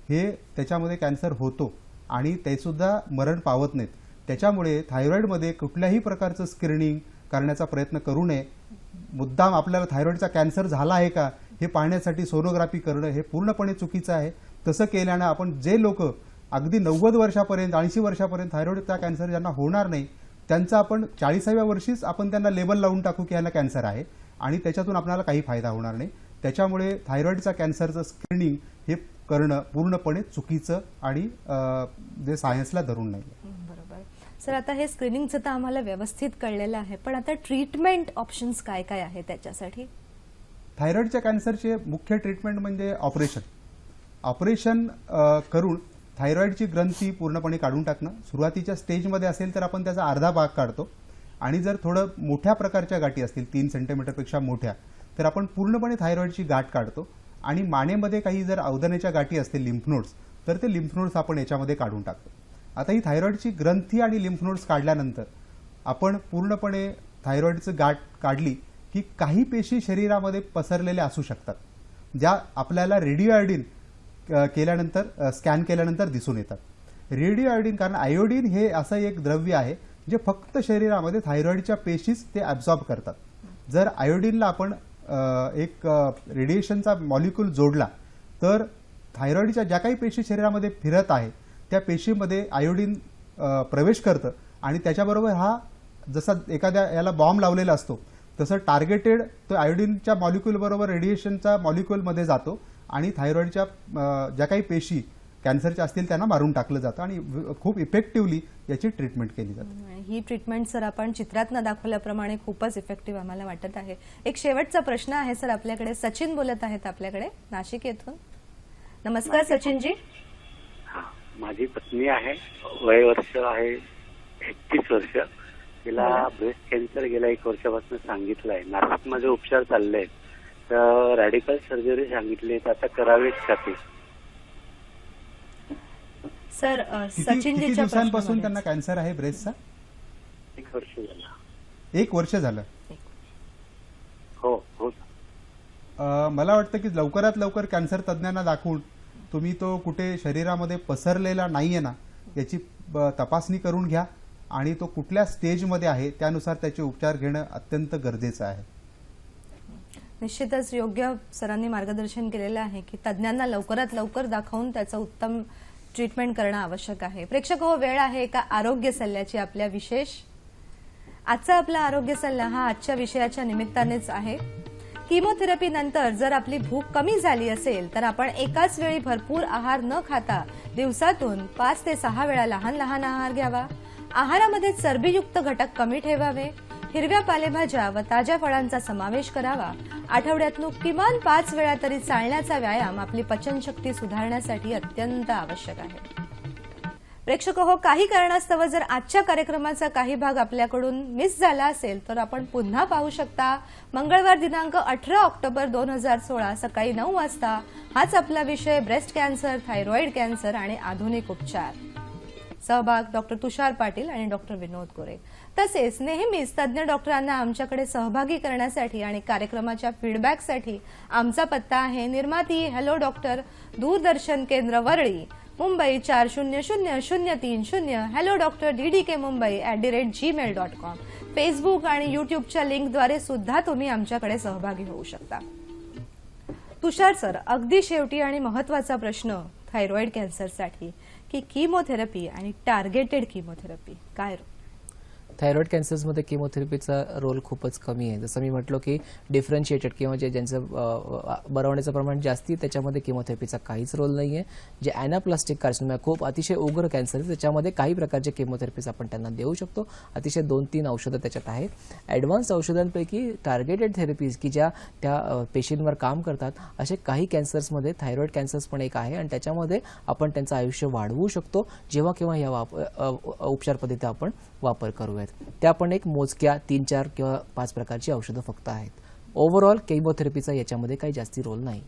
हे त्याच्यामध्ये कॅन्सर होतो आणि ते सुद्धा मरण पावत नाहीत. त्याच्यामुळे थायरॉइडमध्ये कुठल्याही प्रकारचं स्क्रीनिंग करण्याचा प्रयत्न करू नये. मुद्दाम आपल्याला थायरॉइडचा कॅन्सर झाला आहे का हे पाहण्यासाठी सोनोग्राफी करणं हे पूर्णपणे चुकीचं आहे. तसं केल्यानं आपण जे लोक अगदी 90 वर्षापर्यंत 80 वर्षापर्यंत थायरॉइडचा कॅन्सर ज्यांना होणार नाही त्यांचा आपण 40व्या वर्षीच आपण त्यांना लेबल लावून टाकू की ह्याला कॅन्सर आहे आणि त्याच्यातून आपल्याला काही फायदा होणार नाही. त्याच्यामुळे थायरॉइडचा कॅन्सरचं स्क्रीनिंग हे करणं पूर्णपणे चुकीचं आणि जे सायन्सला धरून नाही. सर, आता हे स्क्रीनिंगचं तर आम्हाला व्यवस्थित कळलेलं आहे, पण आता ट्रीटमेंट ऑप्शन्स काय काय आहे त्याच्यासाठी? थायरॉइडच्या कॅन्सरचे मुख्य ट्रीटमेंट म्हणजे ऑपरेशन करून थायरॉइडची ग्रंथी पूर्णपणे काढून टाकणं. सुरुवातीच्या स्टेजमध्ये असेल तर आपण त्याचा अर्धा भाग काढतो आणि जर थोडं मोठ्या प्रकारच्या गाठी असतील 3 सेंटीमीटरपेक्षा मोठ्या तर आपण पूर्णपणे थायरॉइडची गाठ काढतो. आणि मानेमध्ये काही जर अवधानाच्या गाठी असतील लिम्फ नोड्स तर ते लिम्फ नोड्स आपण याच्यामध्ये काढून टाकतो. आता ही थायरॉइडची ग्रंथी आणि लिम्फ नोड्स काढल्यानंतर आपण पूर्णपणे थायरॉइडचं गाठ काढली की काही पेशी शरीरामध्ये पसरलेल्या असू शकतात ज्या आपल्याला रेडिओ आयोडीन केल्यानंतर स्कॅन केल्यानंतर दिसून येतात. रेडिओ आयोडीन, कारण आयोडीन हे असं एक द्रव्य आहे जे फक्त शरीरामध्ये थायरॉइडच्या पेशीच ते ॲब्झॉर्ब करतात. जर आयोडीनला आपण एक रेडिएशनचा मॉलिक्यूल जोडला तर थायरॉइडच्या ज्या काही पेशी शरीरामध्ये फिरत आहे त्या पेशीमध्ये आयोडीन प्रवेश करतं आणि त्याच्याबरोबर हा जसा एखाद्या याला बॉम्ब लावलेला असतो तसं टार्गेटेड तो आयोडीनच्या मॉलिक्यूल बरोबर रेडिएशनच्या मॉलिक्यूलमध्ये जातो आणि थायरॉइडच्या ज्या काही पेशी कॅन्सरच्या असतील त्यांना मारून टाकलं जातं आणि खूप इफेक्टिव्हली याची ट्रीटमेंट केली जाते. ही ट्रीटमेंट सर आपण चित्रात न दाखवल्याप्रमाणे खूपच इफेक्टिव्ह आम्हाला वाटत आहे. एक शेवटचा प्रश्न आहे सर आपल्याकडे. सचिन बोलत आहेत आपल्याकडे नाशिक येथून. नमस्कार सचिनजी. माझी पत्नी आहे, वय वर्ष आहे 31 वर्ष. तिला ब्रेस्ट कॅन्सर गेल्या 1 वर्षापासून सांगितलं आहे. नाशिक माझे उपचार चालले आहेत, तर रॅडिकल सर्जरी सांगितली, आता करावीच का ती? सर किती दिवसांपासून त्यांना कॅन्सर आहे ब्रेस्टचा? 1 वर्ष झालं. 1 वर्ष झालं? हो हो. मला वाटतं की लवकरात लवकर कॅन्सर तज्ज्ञांना दाखवून तुम्ही तो कुठे शरीरामध्ये पसरलेला नाही आहे ना याची तपासणी करून घ्या आणि तो कुठल्या स्टेजमध्ये आहे त्यानुसार त्याचे उपचार घेणं अत्यंत गरजेचं आहे. निश्चितच योग्य सरांनी मार्गदर्शन केलेलं आहे की तज्ज्ञांना लवकरात लवकर दाखवून त्याचं उत्तम ट्रीटमेंट करणं आवश्यक आहे. प्रेक्षक हो, वेळ आहे का आरोग्य सल्ल्याची आपल्या विशेष. आजचा आपला आरोग्य सल्ला हा आजच्या विषयाच्या निमित्तानेच आहे. किमोथेरपी नंतर जर आपली भूक कमी झाली असेल तर आपण एकाच वेळी भरपूर आहार न खाता दिवसातून 5 ते 6 वेळा लहान लहान आहार घ्यावा. आहारामध्ये चरबीयुक्त घटक कमी ठेवावे. हिरव्या पालेभाज्या व ताज्या फळांचा समावेश करावा. आठवड्यातून किमान 5 वेळा तरी चालण्याचा व्यायाम आपली पचनशक्ती सुधारण्यासाठी अत्यंत आवश्यक आहे. प्रेक्षक हो, काही कारणास्तव जर आजच्या कार्यक्रमाचा काही भाग आपल्याकडून मिस झाला असेल तर आपण पुन्हा पाहू शकता. मंगळवार दिनांक 18 ऑक्टोबर 2016 सकाळी 9 वाजता. हाच आपला विषय ब्रेस्ट कॅन्सर, थायरॉइड कॅन्सर आणि आधुनिक उपचार. सहभाग डॉक्टर तुषार पाटील आणि डॉक्टर विनोद गोरे. तसेच नेहमीच तज्ज्ञ डॉक्टरांना आमच्याकडे सहभागी करण्यासाठी आणि कार्यक्रमाच्या फीडबॅकसाठी आमचा पत्ता आहे निर्माती हॅलो डॉक्टर, दूरदर्शन केंद्र Worli, Mumbai 400030. Hello doctor DDK Mumbai@gmail.com. Facebook आणि युट्यूबच्या लिंकद्वारे सुद्धा तुम्ही आमच्याकडे सहभागी होऊ शकता. तुषार सर, अगदी शेवटी आणि महत्वाचा प्रश्न थायरॉइड कॅन्सरसाठी की किमोथेरपी आणि टार्गेटेड किमोथेरपी काय? थायरॉइड कॅन्सर्समध्ये किमोथेरपीचा रोल खूपच कमी आहे. जसं मी म्हटलो की डिफरन्शिएटेड किंवा ज्यांचं बरं होण्याचं प्रमाण जास्ती त्याच्यामध्ये किमोथेरपीचा काहीच रोल नाही आहे. जे ॲनाप्लास्टिक कार्सिनोमा खूप अतिशय उग्र कॅन्सर आहे त्याच्यामध्ये काही प्रकारचे किमोथेरपीज आपण त्यांना देऊ शकतो. अतिशय 2-3 औषधं त्याच्यात आहेत. ॲडव्हान्स औषधांपैकी टार्गेटेड थेरपीज की ज्या त्या पेशींवर काम करतात असे काही कॅन्सर्समध्ये थायरॉइड कॅन्सर्स पण एक आहे आणि त्याच्यामध्ये आपण त्यांचं आयुष्य वाढवू शकतो जेव्हा केव्हा या उपचार पद्धती आपण वापर करूयात. त्या पण एक मोजक्या 3-4 किंवा 5 प्रकारची औषधं फक्त आहेत. ओव्हरऑल किमोथेरपीचा याच्यामध्ये काही जास्ती रोल नाही.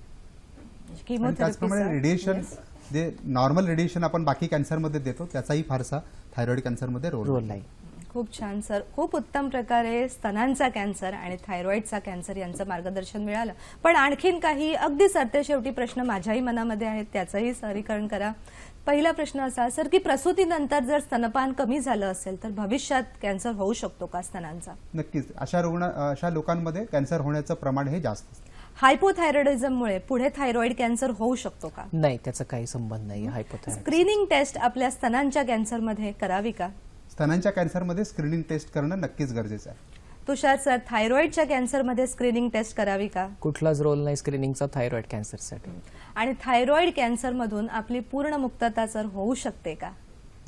त्याचप्रमाणे रेडिएशन जे नॉर्मल रेडिएशन आपण बाकी कॅन्सरमध्ये देतो त्याचाही फारसा थायरॉइड कॅन्सरमध्ये रोल नाही. खूप छान सर, खूप उत्तम प्रकारे स्तनांचा कॅन्सर आणि थायरॉइडचा कॅन्सर यांचं मार्गदर्शन मिळालं. पण आणखीन काही अगदी सरतेशेवटी प्रश्न माझ्याही मनामध्ये आहेत त्याचंही सादरीकरण करा. पहिला प्रश्न असा सर की प्रसूतीनंतर जर स्तनपान कमी झालं असेल तर भविष्यात कॅन्सर होऊ शकतो का स्तनांचा? नक्कीच अशा लोकांमध्ये कॅन्सर होण्याचं प्रमाण हे जास्त असतं. हायपोथायरॉइडिझममुळे पुढे थायरॉइड कॅन्सर होऊ शकतो का? नाही, त्याचा काही संबंध नाही. हायपोथायरॉइड स्क्रीनिंग टेस्ट आपल्या स्तनांच्या कॅन्सरमध्ये करावी का? स्तनांच्या कॅन्सरमध्ये स्क्रीनिंग टेस्ट करणं नक्कीच गरजेचं आहे. तुषार सर, थायरॉइडच्या कॅन्सरमध्ये स्क्रीनिंग टेस्ट करावी का? कुठलाच रोल नाही स्क्रीनिंगचा थायरॉइड कॅन्सरसाठी. आणि थायरॉइड कॅन्सरमधून आपली पूर्ण मुक्तता सर होऊ शकते का?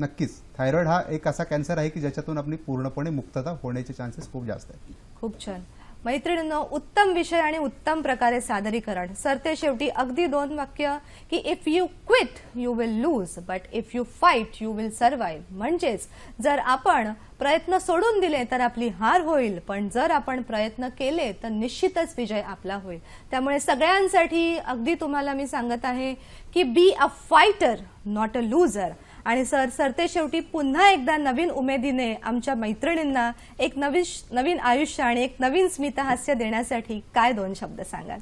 नक्कीच. थायरॉइड हा एक असा कॅन्सर आहे की ज्याच्यातून आपली पूर्णपणे मुक्तता होण्याचे चान्सेस खूप जास्त आहेत. खूप छान मैत्रिणींनो, उत्तम विषय आणि उत्तम प्रकारे सादरीकरण. सरते शेवटी अगदी 2 वाक्य की if you quit you will lose but if you fight you will survive. म्हणजेच जर आपण प्रयत्न सोडून दिले तर आपली हार होईल, पण जर आपण प्रयत्न केले तर निश्चितच विजय आपला होईल. त्यामुळे सगळ्यांसाठी अगदी तुम्हाला मी सांगत आहे की be a fighter not a loser. आणि सर, सरते शेवटी पुन्हा एकदा नवीन उमेदीने आमच्या मैत्रिणींना एक नवीन आयुष्य आणि एक नवीन स्मितहास्य देण्यासाठी काय 2 शब्द सांगाल?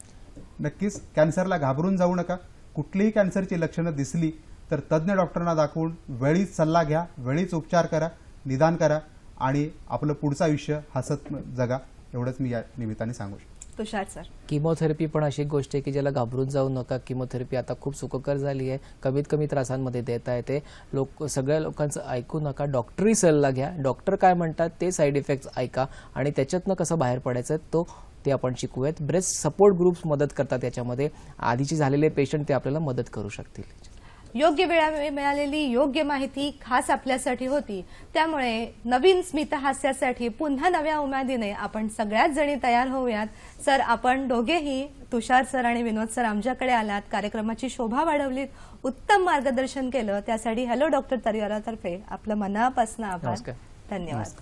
नक्कीच कॅन्सरला घाबरून जाऊ नका. कुठलीही कॅन्सरची लक्षणं दिसली तर तज्ज्ञ डॉक्टरांना दाखवून वेळीच सल्ला घ्या, वेळीच उपचार करा, निदान करा आणि आपलं पुढचं आयुष्य हसत जगा. एवढंच मी या निमित्ताने सांगू शकतो. तुषार सर, किमोथेरपी पण अशी एक गोष्ट आहे की ज्याला घाबरून जाऊ नका. किमोथेरपी आता खूप सुखकर झाली आहे. कमीत कमी त्रासांमध्ये देता येते. सगळ्या लोकांचं ऐकू नका. डॉक्टरी सल्ला घ्या. डॉक्टर काय म्हणतात ते साईड इफेक्ट्स ऐका आणि त्याच्यातनं कसं बाहेर पडायचं ते आपण शिकूयात. ब्रेस्ट सपोर्ट ग्रुप्स मदत करतात याच्यामध्ये. आधीचे झालेले पेशंट ते आपल्याला मदत करू शकतील. योग्य वेळा मिळालेली योग्य माहिती खास आपल्यासाठी होती. त्यामुळे नवीन स्मितहास्यासाठी पुन्हा नव्या उमेदीने आपण सगळ्याच जणी तयार होऊयात. सर, आपण दोघेही तुषार सर आणि विनोद सर आमच्याकडे आलात, कार्यक्रमाची शोभा वाढवलीत, उत्तम मार्गदर्शन केलं. त्यासाठी हॅलो डॉक्टर परिवारातर्फे आपलं मनापासून आभार. धन्यवाद.